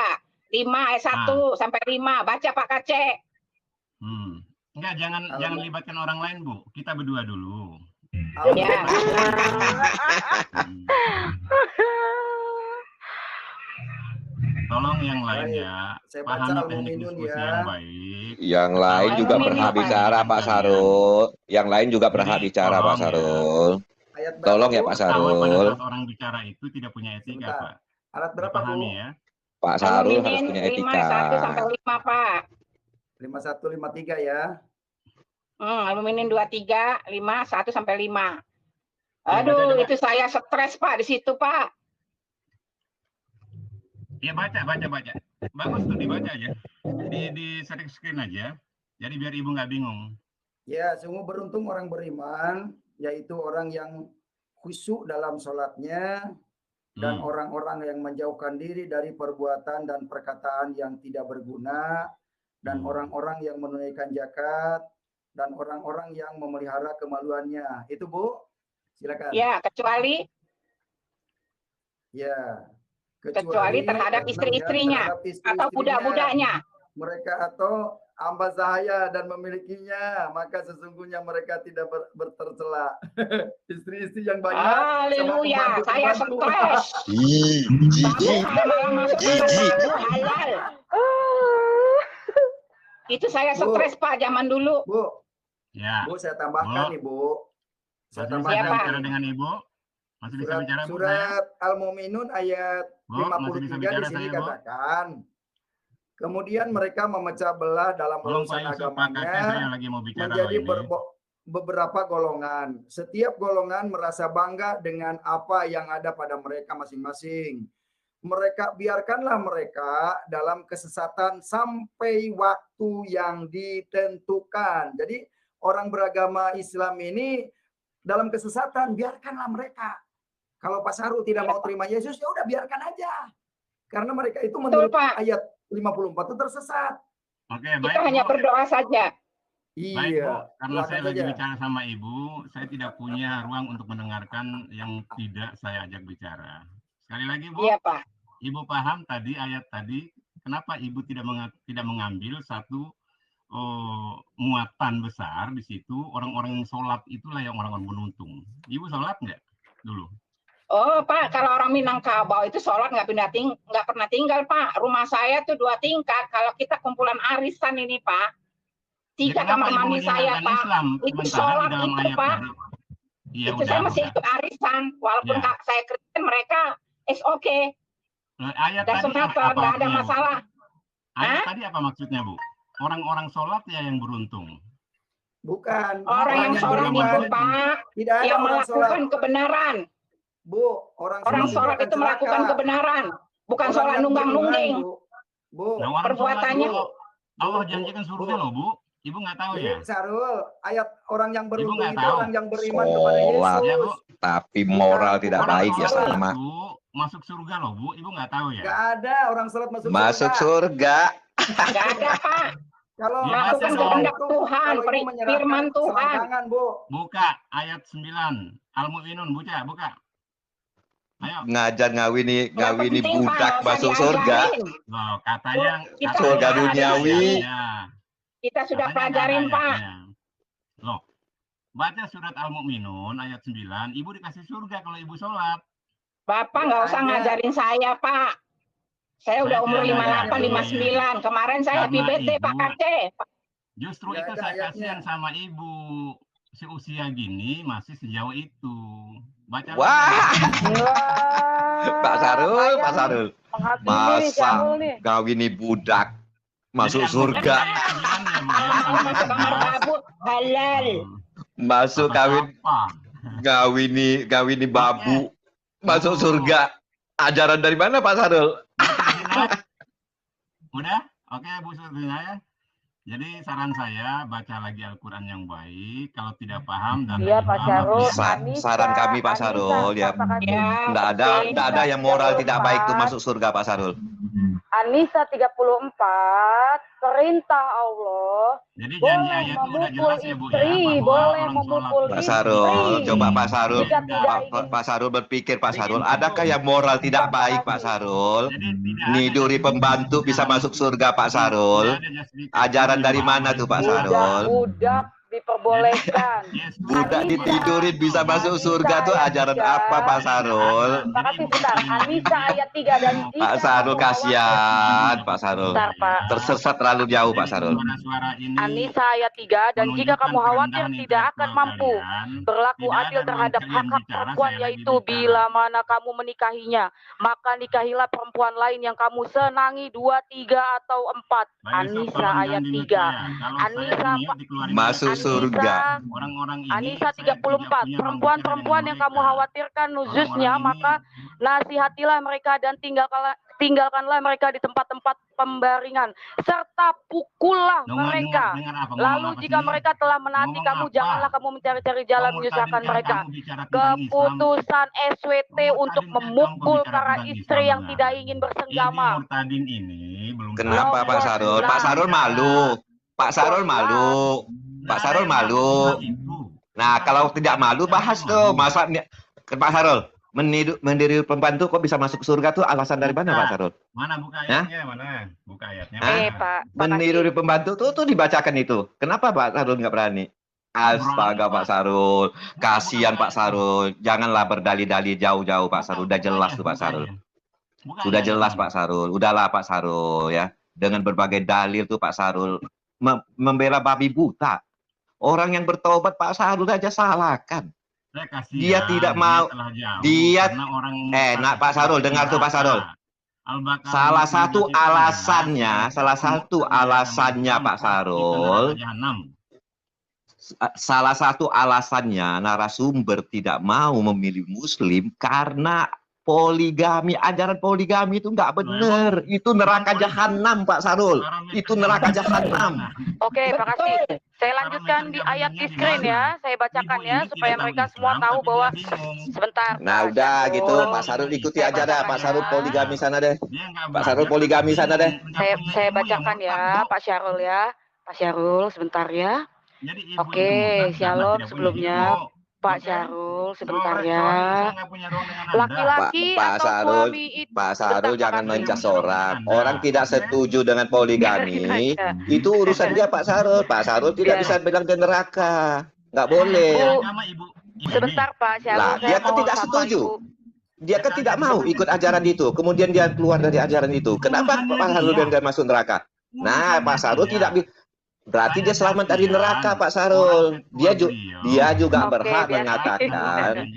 5 ayat 1 sampai 5. Baca Pak Kacek. Enggak, jangan libatkan orang lain, Bu. Kita berdua dulu. Ya. Tolong yang lain Baik. ya, Saya baca pahami teknik Al-Mu'minun diskusi ya. yang baik. Yang lain Ketawa juga Al-Mu'minun berhak apa? bicara, Pak Kalian. Sarul. Yang lain juga berhak Jadi, bicara, Pak tolong ya. Sarul. Ayat berapa, Tolong ya, Bu? Pak Ketawa pada Sarul. saat orang bicara itu tidak punya etika, Sebentar. Pak. Alat berapa, Bu? Dipahami ya. Pak Sarul harus Al-Mu'minin punya 5 etika. ayat 1 sampai 5 Pak. 5153 ya. Al-Mu'minin 23, 5, 1 sampai 5. Ya, Aduh, baca, itu saya stres Pak di situ Pak. Ya baca. Bagus tuh dibaca aja. Di share screen aja. Jadi biar Ibu nggak bingung. Ya, sungguh beruntung orang beriman, yaitu orang yang khusyuk dalam sholatnya, dan orang-orang yang menjauhkan diri dari perbuatan dan perkataan yang tidak berguna, dan orang-orang yang menunaikan zakat, dan orang-orang yang memelihara kemaluannya. Itu Bu, silakan. Ya, kecuali Ya, Kecuali terhadap istri-istrinya atau budak-budaknya. Mereka atau hamba sahaya dan memilikinya, maka sesungguhnya mereka tidak tercela. Istri-istri yang banyak. Haleluya, saya stres. Jijik. Malah masuk ke halal. Itu saya stres Pak zaman dulu. Bu, Ya. Bu, saya tambahkan nih Bu. Saya Masih bisa tambahkan. bicara dengan Ibu? Masih bisa bicara, Bu? Surat Al-Mu'minun ayat Bu, masih bisa 53 bicara di sini saya, Bu? katakan. Kemudian mereka memecah belah dalam Tolong Pak urusan Yusuf, Pak Kakek, saya agamanya lagi mau bicara menjadi ini. beberapa golongan. Setiap golongan merasa bangga dengan apa yang ada pada mereka masing-masing. Biarkanlah mereka dalam kesesatan sampai waktu yang ditentukan. Jadi orang beragama Islam ini dalam kesesatan, biarkanlah mereka. Kalau Pak Sarul tidak mau terima Yesus, ya udah biarkan aja. Karena mereka itu menurut ayat 54 itu tersesat. Oke, Kita baik, hanya Bu. berdoa saja. Baik, Bu. Iya. Karena saya silakan lagi saja. bicara sama Ibu, saya tidak punya ruang untuk mendengarkan yang tidak saya ajak bicara. Sekali lagi, Bu. Iya, Pak. Ibu paham tadi ayat tadi, kenapa Ibu tidak mengambil satu muatan besar di situ, orang-orang yang sholat itulah yang orang-orang beruntung. Ibu sholat nggak dulu? Oh Pak, kalau orang Minangkabau itu sholat nggak pernah tinggal Pak. Rumah saya tuh 2 tingkat. Kalau kita kumpulan arisan ini Pak, 3 kamar mandi saya Pak. Islam, Itu sementara sholat di dalam itu ayat Pak. tadi. Iya, Itu saya masih ikut arisan. Walaupun Ya. saya Kristen, mereka oke. Ayat Dan tadi semata apa nggak ada artinya, Bu? masalah. Ayat Hah? tadi apa maksudnya, Bu? Orang-orang sholat ya yang beruntung. Bukan. Orang yang sholat itu beriman. Pak, Tidak ada yang orang sholat. melakukan kebenaran. Bu, Orang sholat akan itu melakukan celaka. kebenaran, bukan Orang sholat yang nunggang-nungging. beriman, Bu. Nah, orang Perbuatannya. sholat, Bu, Allah Bu, janjikan surga Bu. loh, Bu. Ibu nggak tahu ya? Ini Sarul, ayat orang yang beruntung nggak itu tahu. orang yang beriman kepada Sholat. Yesus. Ya, Bu. Tapi moral Bukan, tidak bukan baik ya sholat. sama. Bu, masuk surga loh, Bu. Ibu nggak tahu ya? Gak ada orang sholat masuk Masuk surga. Nggak ada Pak. Kalau Ya, Melakukan baca dong. kehendak Tuhan, kalau ibu menyerahkan firman Tuhan. selangkangan, Bu. Buka ayat 9. Al-Mu'minun, buka. Ayo. Ngajar ngawini Nggak penting, Pak, budak nggak usah masuk surga. diajarin. Loh, katanya Kita surga sudah duniawi. Kita sudah Katanya pelajarin nggak ada Pak. ayatnya. Loh, baca surat Al-Mu'minun ayat 9, ibu dikasih surga kalau ibu sholat. Bapak Ya, nggak usah ada. ngajarin saya Pak. Saya udah Ada, umur ada, 58, ada. 59. Kemarin saya happy Karena birthday ibu- Pak Kaceh. Justru Nggak itu ada saya ayatnya. kasihan sama ibu. Seusia gini masih sejauh itu. Baca Wah. lagi. Pak Sarul, Pak Sarul. Menghakimi nih, Masa Syarul nih. ngawini budak masuk Jadi, surga. ayat 9 ya, Bu, ya, Kalau mau sampai masuk kamar 11. babu halal. Masuk Apa? ngawini babu masuk surga. Ajaran dari mana Pak Sarul? Udah? Oke, Bu Surtina ya. Jadi saran saya baca lagi Al-Quran yang baik. Kalau tidak paham dan Iya, Pak Syarul. Saran kami, Pak Sarul, ya. Ya, Nggak ada yang moral tidak baik tuh masuk surga Pak Sarul. Anisa 34, perintah Allah. Jadi janji Boleh ayat itu udah memukul jelas ya Bu ya. istri, bahwa boleh orang sholat memukul Pak itu- Sarul, Istri. coba Pak Sarul, Jika tidak ingin Pak Sarul berpikir Pak Sarul, adakah yang moral tidak baik Pak Sarul? Jadi tidak ada Niduri pembantu bisa masuk surga Pak Sarul. Tidak ada justifikasi Ajaran dari bahwa mana tuh Pak itu- Sarul? budak diperbolehkan. Yes, Budak Anissa. ditidurin bisa masuk surga tuh ajaran apa Pak Sarul? Makasih sebentar. Anisa ayat 3 dan jika Pak Sarul kamu kasihan Pak Sarul. Bentar, Pak. Tersesat terlalu jauh Pak Jadi Sarul. suara-suara ini Anisa ayat 3 dan jika kamu menunjukkan khawatir kerendahan tidak akan intelektual mampu kalian. berlaku Tidak adil ada terhadap ruang kalian hak-hak bicara, perempuan saya lagi yaitu bicara. bila mana kamu menikahinya maka nikahilah perempuan lain yang kamu senangi 2, 3 atau 4. Pak Yusuf, Anisa tolong ayat jangan di-mute 3. saya. Kalau Anisa, saya di-mute, dikeluarin Masuk dari- surga. Orang-orang ini Anisa saya tidak 34 punya perempuan-perempuan yang kamu mereka. khawatirkan nuzusnya Orang-orang ini- maka nasihatilah mereka dan tinggalkanlah mereka di tempat-tempat pembaringan serta pukullah mereka. Dengar apa? Ngomong Lalu apa jika sih? mereka telah menaati Ngomong kamu, apa? janganlah kamu mencari-cari jalan Kamu menyusahkan tadi kan mereka. kamu bicara tentang Islam. Keputusan SWT Kamu untuk tadi kan memukul kamu bicara para tentang istri Islam, yang Bang. tidak ingin Ini bersenggama. Murtadin ini belum Kenapa Nomor Pak Sarul? Pak 9. Sarul malu. Pak Sarul malu. Pak Sarul malu. Nah, kalau tidak malu bahas tuh. Masa Pak Sarul mendiri pembantu kok bisa masuk surga tuh alasan dari mana Pak Sarul? Mana buka ayatnya? Mana? Buka ayatnya. Hah? mana? Pak. Meniru pembantu tuh dibacakan itu. Kenapa Pak Sarul nggak berani? Astaga Pak Sarul, kasihan Pak Sarul. Janganlah berdalih-dalih jauh-jauh Pak Sarul. Udah jelas tuh Pak Sarul. Sudah jelas Pak Sarul. Udahlah Pak Sarul ya. Dengan berbagai dalil tuh Pak Sarul membela babi buta. Orang yang bertobat Pak Sarul aja salahkan. Dia tidak mau. Dia nak Pak Sarul, dengar tuh Pak Sarul. Salah satu alasannya Pak Sarul, salah satu alasannya narasumber tidak mau memilih Muslim karena poligami, ajaran poligami itu nggak benar. Itu neraka jahanam Pak Sarul. Itu neraka jahanam. Oke, makasih. Saya lanjutkan di ayat di screen ya. Saya bacakan ya supaya mereka semua tahu bahwa sebentar. Nah, Pak udah Syarul. gitu Pak Sarul ikuti Saya aja dah. bacakan Pak Sarul ya. poligami sana deh. Pak Sarul poligami sana deh. Saya bacakan ya, Pak Syarul ya. Pak Syarul sebentar ya. Oke, shalom sebelumnya. Pak Syarul sebentar ya. Laki-laki Pak atau Syarul, suami itu Pak Sarul jangan mencas orang. Anda. Orang tidak setuju dengan poligami. Itu urusan dia Pak Sarul. Pak Sarul tidak Ya. bisa bilang ke neraka. Nggak boleh. Bu, sebentar Pak Syarul. Lah, saya dia kan mau tidak sama setuju. Ibu. Dia kan tidak mau ikut ajaran itu. Kemudian dia keluar dari ajaran itu. Kenapa Pak Sarul biar masuk neraka? Nah, Pak Sarul tidak berarti dia selamat dari neraka, Pak Sarul. Dia juga berhak mengatakan,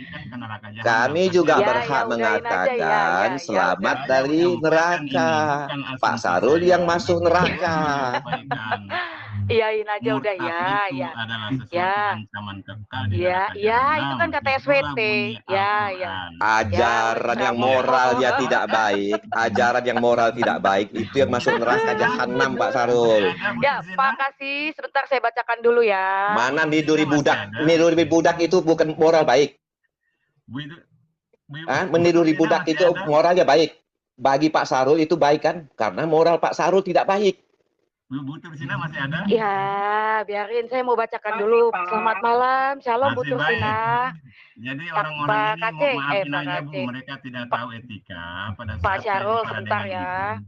kami juga berhak mengatakan selamat dari neraka. Pak Sarul yang masuk neraka. Iyain aja udah ya. Itu kan kata SWT. Ya. Ajaran yang moralnya tidak baik, ajaran yang moral tidak baik itu yang masuk neraka jahanam, Pak Sarul. Ya, Pak kasih sebentar saya bacakan dulu ya. Mana niduri budak? Niduri budak itu bukan moral baik. Meniduri budak itu moralnya baik. Bagi Pak Sarul itu baik kan? Karena moral Pak Sarul tidak baik. Bu Tursina masih ada? Ya, biarin saya mau bacakan dulu. Selamat malam, shalom Bu Tursina. Jadi orang-orang ini maafin aja Bu, mereka tidak tahu etika pada saat Pak Syarul sebentar ya.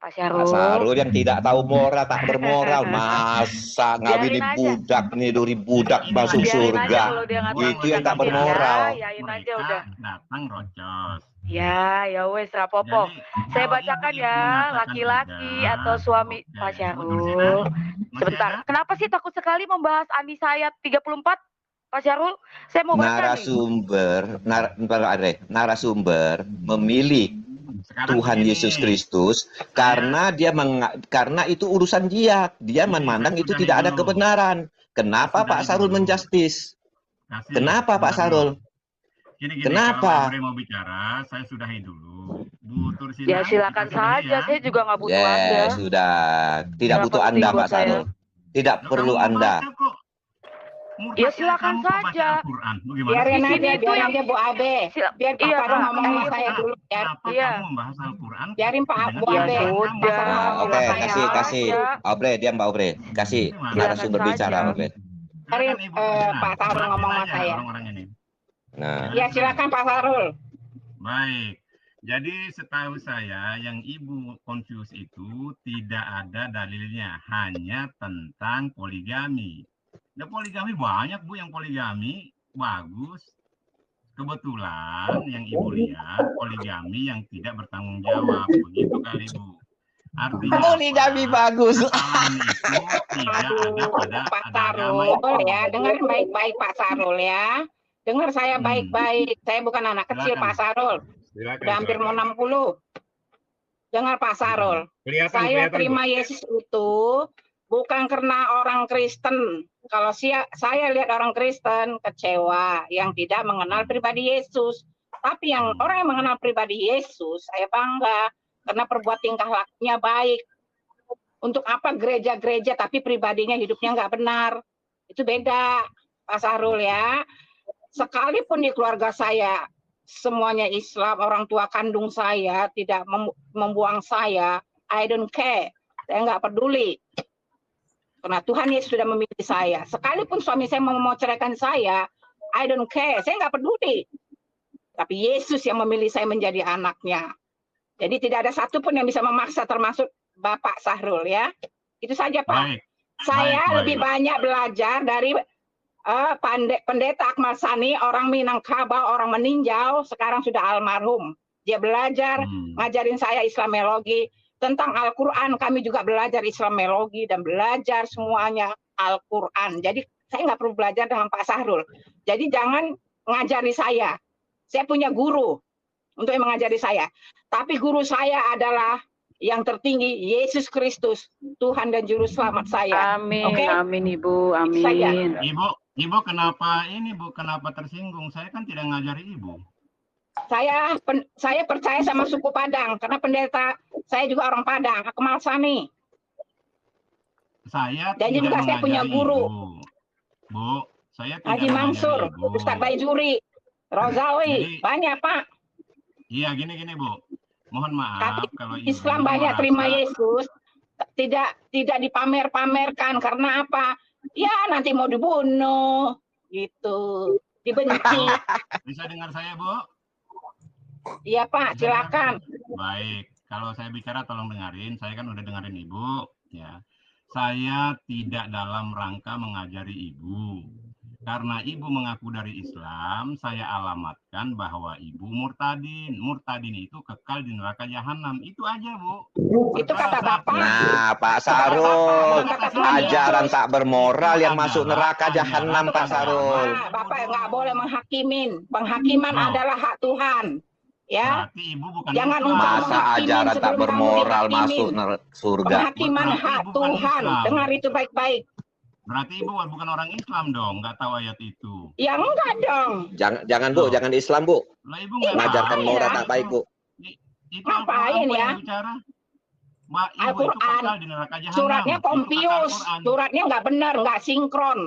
Pak Syarul. Pak Sarul yang tidak tahu moral, tak bermoral, masa ngawinin budak, niduri budak masuk surga. Itu yang tak bermoral. Yain aja udah. Datang rocos. Ya wes rapopo. Saya bacakan ya, laki-laki atau suami Pak Syarul. Sebentar. Kenapa sih takut sekali membahas Anisa ayat 34? Pak Syarul, saya mau baca narasumber memilih Tuhan Yesus Kristus karena karena itu urusan dia memandang itu tidak ada kebenaran. Kenapa Pak Sarul menjustis? Kenapa Pak Sarul? Kenapa? Kalau mau bicara, saya sudahi dulu. Bu Tursina. Ya silakan saja, saya juga nggak butuh Anda. Sudah, tidak butuh Anda Pak Sarul. Tidak perlu Anda. Ya silakan saja. Biarin aja Bu Abe. Biar Pak Sarul ngomong sama saya dulu ya. Kamu membahas Al-Quran? Biarin Pak Bu Abe. Oke, kasih Obre, diam Mbak Obre. Kasih narasumber bicara Obre. Biarin Pak Sarul ngomong sama saya. Nah. Ya silakan Pak Sarul. Baik. Jadi setahu saya yang Ibu confuse itu tidak ada dalilnya, hanya tentang poligami. Nah, poligami banyak Bu yang poligami bagus. Kebetulan yang Ibu lihat poligami yang tidak bertanggung jawab, begitu kali Bu. Artinya poligami bagus. Kesalahan itu tidak ada pada Pak Sarul ya, dengerin baik-baik Pak Sarul ya. Dengar saya baik-baik. Saya bukan anak kecil Pak Sarul. Udah hampir mau 60. Dengar Pak Sarul. Saya terima Yesus itu bukan karena orang Kristen. Kalau saya lihat orang Kristen kecewa yang tidak mengenal pribadi Yesus. Tapi yang orang yang mengenal pribadi Yesus, saya bangga karena perbuat tingkah lakunya baik. Untuk apa gereja-gereja tapi pribadinya hidupnya nggak benar? Itu beda Pak Sarul ya. Sekalipun di keluarga saya semuanya Islam, orang tua kandung saya tidak membuang saya, I don't care, saya nggak peduli, karena Tuhan Yesus sudah memilih saya. Sekalipun suami saya mau ceraikan saya, I don't care, saya nggak peduli. Tapi Yesus yang memilih saya menjadi anaknya. Jadi tidak ada satupun yang bisa memaksa, termasuk Bapak Sahrul ya. Itu saja Pak. Saya lebih banyak belajar dari Pendeta Akmal Sani, orang Minangkabau, orang meninjau, sekarang sudah almarhum. Dia belajar, ngajarin saya Islamologi. Tentang Al-Quran, kami juga belajar Islamologi dan belajar semuanya Al-Quran. Jadi saya nggak perlu belajar dengan Pak Sahrul. Jadi jangan ngajari saya. Saya punya guru untuk yang mengajari saya. Tapi guru saya adalah yang tertinggi, Yesus Kristus, Tuhan dan Juru Selamat saya. Amin, amin Ibu, amin. Ibu kenapa kenapa tersinggung? Saya kan tidak ngajari Ibu. Saya percaya sama suku Padang karena pendeta saya juga orang Padang, Akmal Sani. Saya dan juga saya punya guru. Bu, saya tidak Haji Mansur, Ustaz Baizuri, Rozawi, banyak Pak. Iya, gini Bu. Mohon maaf kalau Islam banyak terima Yesus, tidak dipamer-pamerkan karena apa? Ya nanti mau dibunuh gitu, dibenci. Bisa dengar saya Bu? Iya Pak, silakan. Baik, kalau saya bicara tolong dengarin. Saya kan udah dengerin Ibu ya. Saya tidak dalam rangka mengajari Ibu. Karena ibu mengaku dari Islam, saya alamatkan bahwa ibu murtadin. Murtadin itu kekal di neraka jahanam. Itu aja, Bu. Itu kata Bapak. Nah, Pak Sarul, ajaran tak bermoral yang masuk neraka jahanam, Pak Sarul. Nah, Bapak nggak boleh menghakimin. Penghakiman adalah hak Tuhan. Ya. Berarti ibu bukan Jangan Islam. Masa ajaran tak bermoral masuk surga? Penghakiman hak Tuhan. Dengar itu baik-baik. Berarti ibu bukan orang Islam dong, nggak tahu ayat itu. Ya enggak dong. Jangan Bu, jangan Islam Bu. Lah ibu nggak Mengajarkan tahu. moral tak baik Bu. Itu Ngapain ya? Bicara. Mbak, ibu itu Al-Quran. kekal di neraka jahanam. Suratnya Itu kata konfius. Al-Quran. Suratnya nggak benar, nggak sinkron.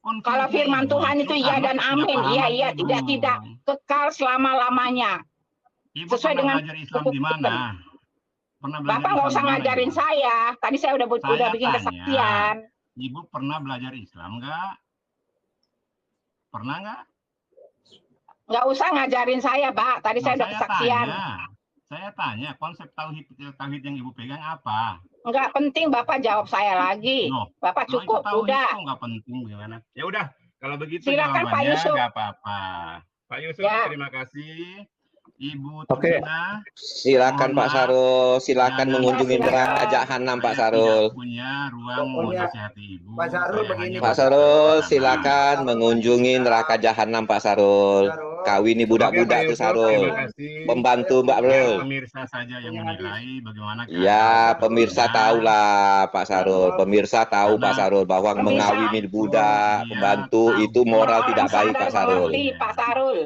Konfius Kalau firman ibu. Tuhan itu iya dan amin. Iya, iya, tidak, tidak. Kekal selama-lamanya. Ibu Sesuai pernah dengan belajar Islam di mana? Pernah belajar Bapak nggak Islam usah di mana, ngajarin Ibu? saya. Tadi saya udah Saya bikin tanya. kesaksian. Ibu pernah belajar Islam nggak? Pernah nggak? Nggak usah ngajarin saya, Pak. Tadi saya udah kesaksian. Saya tanya, konsep tauhid yang ibu pegang apa? Nggak penting Bapak jawab saya lagi. Loh, Bapak kalau cukup, itu tauhid udah. kok nggak penting gimana? Ya udah, kalau begitu Silakan, Pak jawabannya Yusuf. nggak apa-apa. Pak Yusuf, Ya. terima kasih. Ibu Oke. Tursina, Silakan mohon Pak maaf. Sarul, silakan Jangan mengunjungi silakan. neraka jahanam Pak Saya Sarul. tidak punya ruang Pokoknya, menasihati ibu. Pak Sarul Saya begini, hanya Pak Pak Sarul, Nah, silakan mengunjungi neraka jahanam Pak Sarul. Kawini Oke, budak-budak Pak tuh Yusuf, Sarul. terima kasih. Pembantu Mbak Biar Brul. pemirsa saja yang menilai bagaimana keadaan Ya, sebenarnya. pemirsa tahulah Pak Sarul. Pemirsa tahu Pak Sarul bahwa Pemirsa. mengawini budak, Dia pembantu tahu. itu moral Orang tidak baik sadar Pak Sarul. mengerti, Pak Sarul.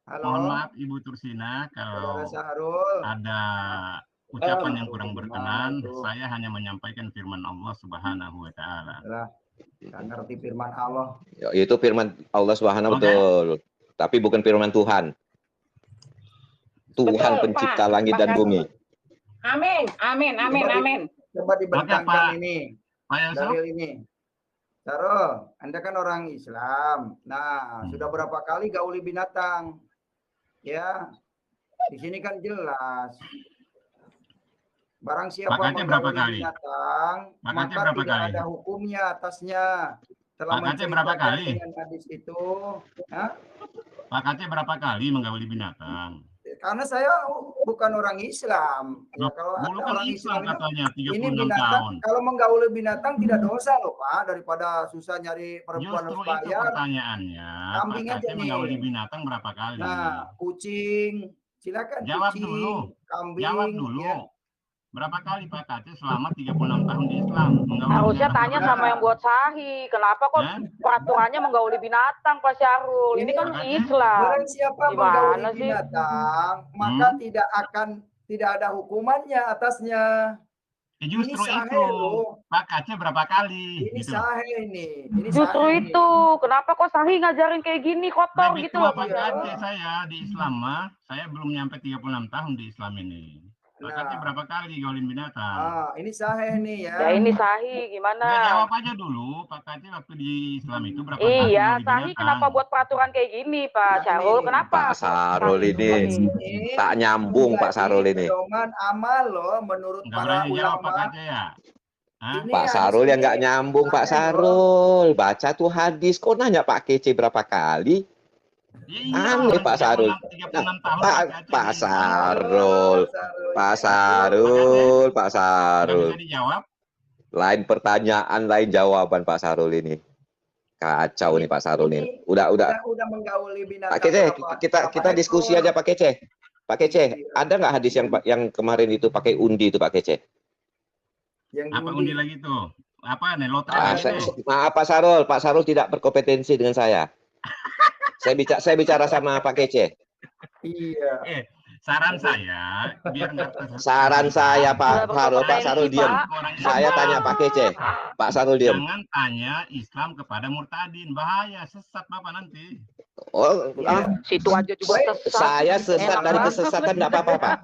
Mohon Halo, maaf Ibu Tursina kalau Saudara Sahrul. ada ucapan yang Aduh, kurang gimana berkenan. tuh? Saya hanya menyampaikan firman Allah Subhanahu wa taala. Lah, nggak ngerti firman Allah. Ya, itu firman Allah Subhanahu Oke. betul. Tapi bukan firman Tuhan. Tuhan Betul, pencipta Pak. langit dan Bahkan- bumi. Amin, amin, amin, Coba di- amin. Coba Pak. dibentangkan ini, Pak Yusuf, dalil ini. Sarul, Anda kan orang Islam. Nah, sudah berapa kali gauli binatang? Ya, di sini kan jelas. Barang siapa Pakatnya berapa menggauli kali? binatang, Pakatnya maka berapa tidak kali? ada hukumnya atasnya. Telah Pakatnya berapa menceritakan kali? dengan hadis itu. Hah? pakatnya berapa kali menggauli binatang? Karena saya bukan orang Islam. Ya, Loh, kalau dulu ada kan orang Islam Islam katanya ini 36 binatang, tahun. kalau menggauli binatang tidak dosa loh Pak, daripada susah nyari perempuan Justru harus itu bayar. pertanyaannya. Kambing aja Pakatnya nih. menggauli binatang berapa kali? Nah, kucing, silakan Jawab kucing, dulu. kambing, Jawab dulu. ya. Berapa kali Pak Kacil selama 36 tahun di Islam? menggauli Harusnya binatang tanya berapa sama kali? yang buat sahih. Kenapa kok Hah? peraturannya menggauli binatang, Pak Syahrul? Ini kan Makanya. Islam. Barang siapa Gimana menggauli sih? binatang, maka tidak ada hukumannya atasnya. Ya justru Ini sahih itu. loh. Pak Kacil berapa kali? Ini Gitu. sahih ini. Ini Justru sahih ini. itu. Kenapa kok sahih ngajarin kayak gini kotor Lebih gitu tua loh, Pak Pak Syahrul? Kacil saya di Islam mah, saya belum nyampe 36 tahun di Islam ini. Pak Kacil Nah. berapa kali gaulin binatang? Ah, ini sahih nih ya. Ya ini sahih gimana? Nggak, jawab aja dulu, Pak Kacil waktu di Islam itu berapa kali Iya, gaulin sahih binatang? kenapa buat peraturan kayak gini, Pak Nah, Syahrul? ini, Kenapa? Pak Sarul Sahih ini begini? tak nyambung Pak Sarul ini. Pedoman amal loh menurut Nggak para berani jawab Pak ulama. Kacil ya? Hah? Ini Pak hadis Sarul yang ini nggak nyambung Pak sahih loh. Sarul. Baca tuh hadis. Kok nanya Pak Kece berapa kali? Ya iya, Aneh orang Pak Sarul. 36 tahun Pak Kacil Pak di Islam. Sarul. Pak Sarul. Pak Nggak Sarul. bisa dijawab. Lain pertanyaan, lain jawaban Pak Sarul ini. Kacau nih Pak Sarul ini. Udah. Udah menggauli binatang. Pak Kece, berapa kita diskusi ekor? aja Pak Kece. Pak Kece, ada nggak hadis yang kemarin itu pakai undi itu Pak Kece? Yang Apa diundi. undi lagi tuh? Apa nih lotre Ah, lagi tuh? maaf Pak Sarul tidak berkompetensi dengan saya. Saya bicara sama Pak Kece. Iya. Saran saya biar nggak tersesat. Saran saya Pak Sarul, Pak Sarul diam. Orang Islam. Saya tanya Pak Kece. Pak Sarul diam. Jangan tanya Islam kepada murtadin, bahaya sesat Bapak nanti. Oh, Situ aja juga sesat. saya sesat Enak dari banget. kesesatan enggak apa-apa, Pak.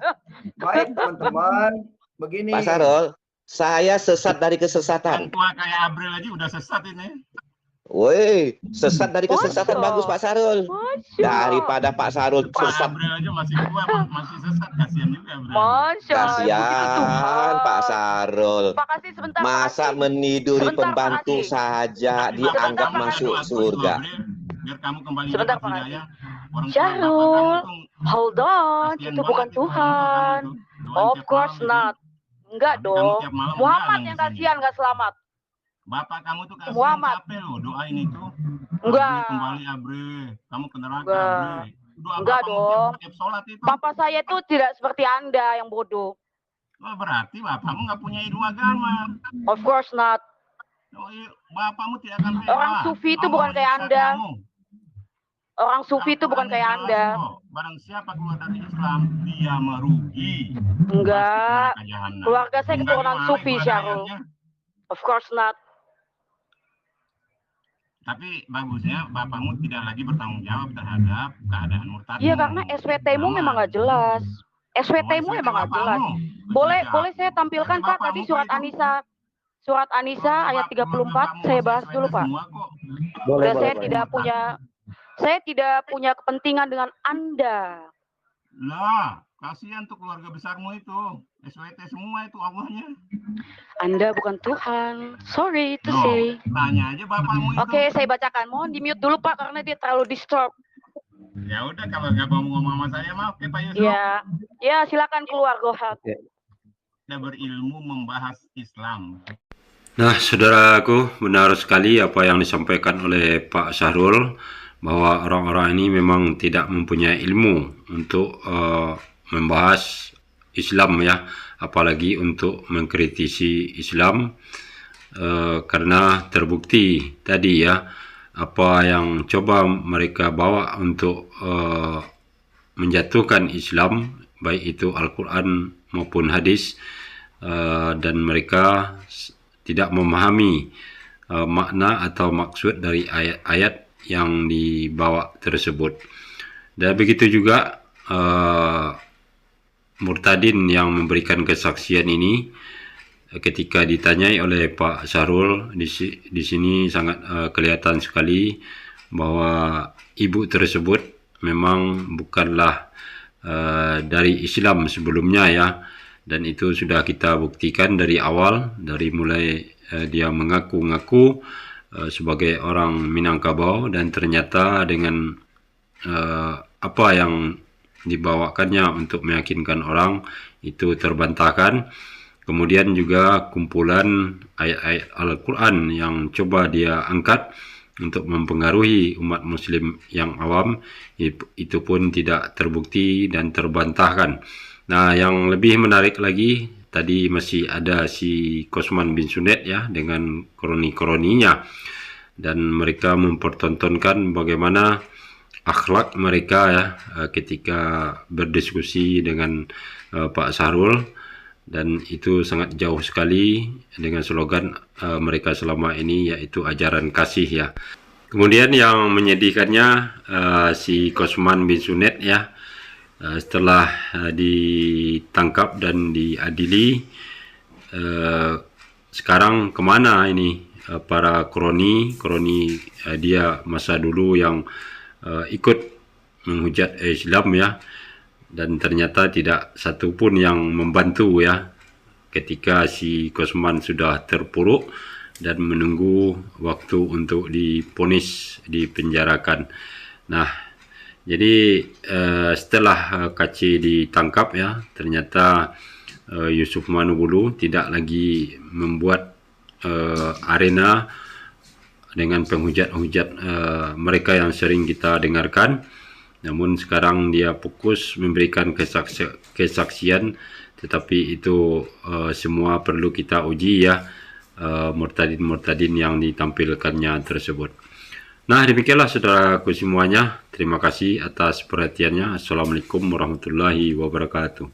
Baik teman-teman, begini. Pak Sarul, saya sesat dari Yang kesesatan. tua kayak Abril aja udah sesat ini. Woi, sesat dari kesesatan Masa? bagus Pak Sarul. Masya. Daripada Pak Sarul sesat. Abril aja masih tua, masih sesat, kasihan juga Abril. Masya. Begitu Kasihan Tuhan. Pak Sarul. Pak Kasih sebentar. Pak Masa Kasih. meniduri Sebentar, Pak pembantu Kasih. saja Tapi dianggap Bapak masuk doa terus loh, surga. Abril, biar kamu kembali Sebentar, dapat Pak hidayah. Orang tua Syarul, Bapak kan itu hold on, kasihan itu bukan banget itu orang tua kamu Tuhan. itu. Doain Of tiap course malam itu. not. Enggak Tapi kamu dong. tiap malam Muhammad begadang yang di sini. kasihan nggak selamat. Bapak kamu tuh kasihan Muhammad. capek loh doain itu. Enggak. Abril kembali Abril, kamu ke neraka Enggak. Abril. Doa Enggak Bapak dong. tiap sholat itu. Papa saya tuh tidak seperti Anda yang bodoh. Oh, berarti bapakmu nggak punya ilmu agama. Of course not. Oh, iya, bapakmu tidak akan bela. Orang sufi itu Kamu bukan kayak menyiksa Anda. kamu. Orang sufi itu bukan Al-Quran kayak jelas Anda. kok. Barang siapa keluar dari Islam, dia merugi. Enggak. Pasti neraka jahanam. Keluarga saya Enggak, keturunan gimana sufi, itu ada Syarul. ayatnya. Of course not. Tapi bagusnya bapakmu tidak lagi bertanggung jawab terhadap keadaan murtadmu. Iya, karena SWT-mu Aman. memang nggak jelas. SWT-mu Oh, memang nggak bapakmu. jelas. Boleh saya tampilkan Tapi Pak tadi bapakmu surat itu- Anisa. Surat Anisa ayat 34 Bapakmu saya masih bahas dulu, SWT Pak. semua kok. Boleh, Dan boleh, saya boleh. saya tidak punya kepentingan dengan Anda. Lah, kasihan tuh keluarga besarmu itu. SWT semua itu Allahnya. Anda bukan Tuhan. Sorry to Loh, say. tanya aja bapakmu itu. Oke, saya bacakan. Mohon di-mute dulu, Pak, karena dia terlalu disturb. Ya udah kalau nggak mau ngomong sama saya mah oke Pak Yusuf. Ya, silakan keluar, go ahead. Kita berilmu membahas Islam. Nah, saudaraku, benar sekali apa yang disampaikan oleh Pak Syahrul, bahwa orang-orang ini memang tidak mempunyai ilmu untuk membahas Islam ya, apalagi untuk mengkritisi Islam, karena terbukti tadi ya, apa yang coba mereka bawa untuk menjatuhkan Islam, baik itu Al-Quran maupun hadis, dan mereka tidak memahami makna atau maksud dari ayat-ayat yang dibawa tersebut. Dan begitu juga murtadin yang memberikan kesaksian ini, ketika ditanyai oleh Pak Syahrul di sini sangat kelihatan sekali bahwa ibu tersebut memang bukanlah dari Islam sebelumnya ya, dan itu sudah kita buktikan dari awal, dari mulai dia mengaku-ngaku sebagai orang Minangkabau, dan ternyata dengan apa yang dibawakannya untuk meyakinkan orang itu terbantahkan. Kemudian juga kumpulan ayat-ayat Al-Quran yang coba dia angkat untuk mempengaruhi umat muslim yang awam, itu pun tidak terbukti dan terbantahkan. Nah, yang lebih menarik lagi, tadi masih ada si Kosman bin Sunet ya, dengan kroni-kroninya, dan mereka mempertontonkan bagaimana akhlak mereka ya ketika berdiskusi dengan Pak Syahrul, dan itu sangat jauh sekali dengan slogan mereka selama ini, yaitu ajaran kasih ya. Kemudian yang menyedihkannya, si Kosman bin Sunet ya, setelah ditangkap dan diadili, sekarang kemana ini para kroni dia masa dulu yang ikut menghujat Islam ya, dan ternyata tidak satu pun yang membantu ya ketika si Kosman sudah terpuruk dan menunggu waktu untuk diponis, dipenjarakan. Nah, jadi setelah KC ditangkap ya, ternyata Yusuf Manubulu tidak lagi membuat arena dengan penghujat-hujat mereka yang sering kita dengarkan. Namun sekarang dia fokus memberikan kesaksian, tetapi itu semua perlu kita uji ya, murtadin-murtadin yang ditampilkannya tersebut. Nah, demikianlah saudaraku semuanya. Terima kasih atas perhatiannya. Assalamualaikum warahmatullahi wabarakatuh.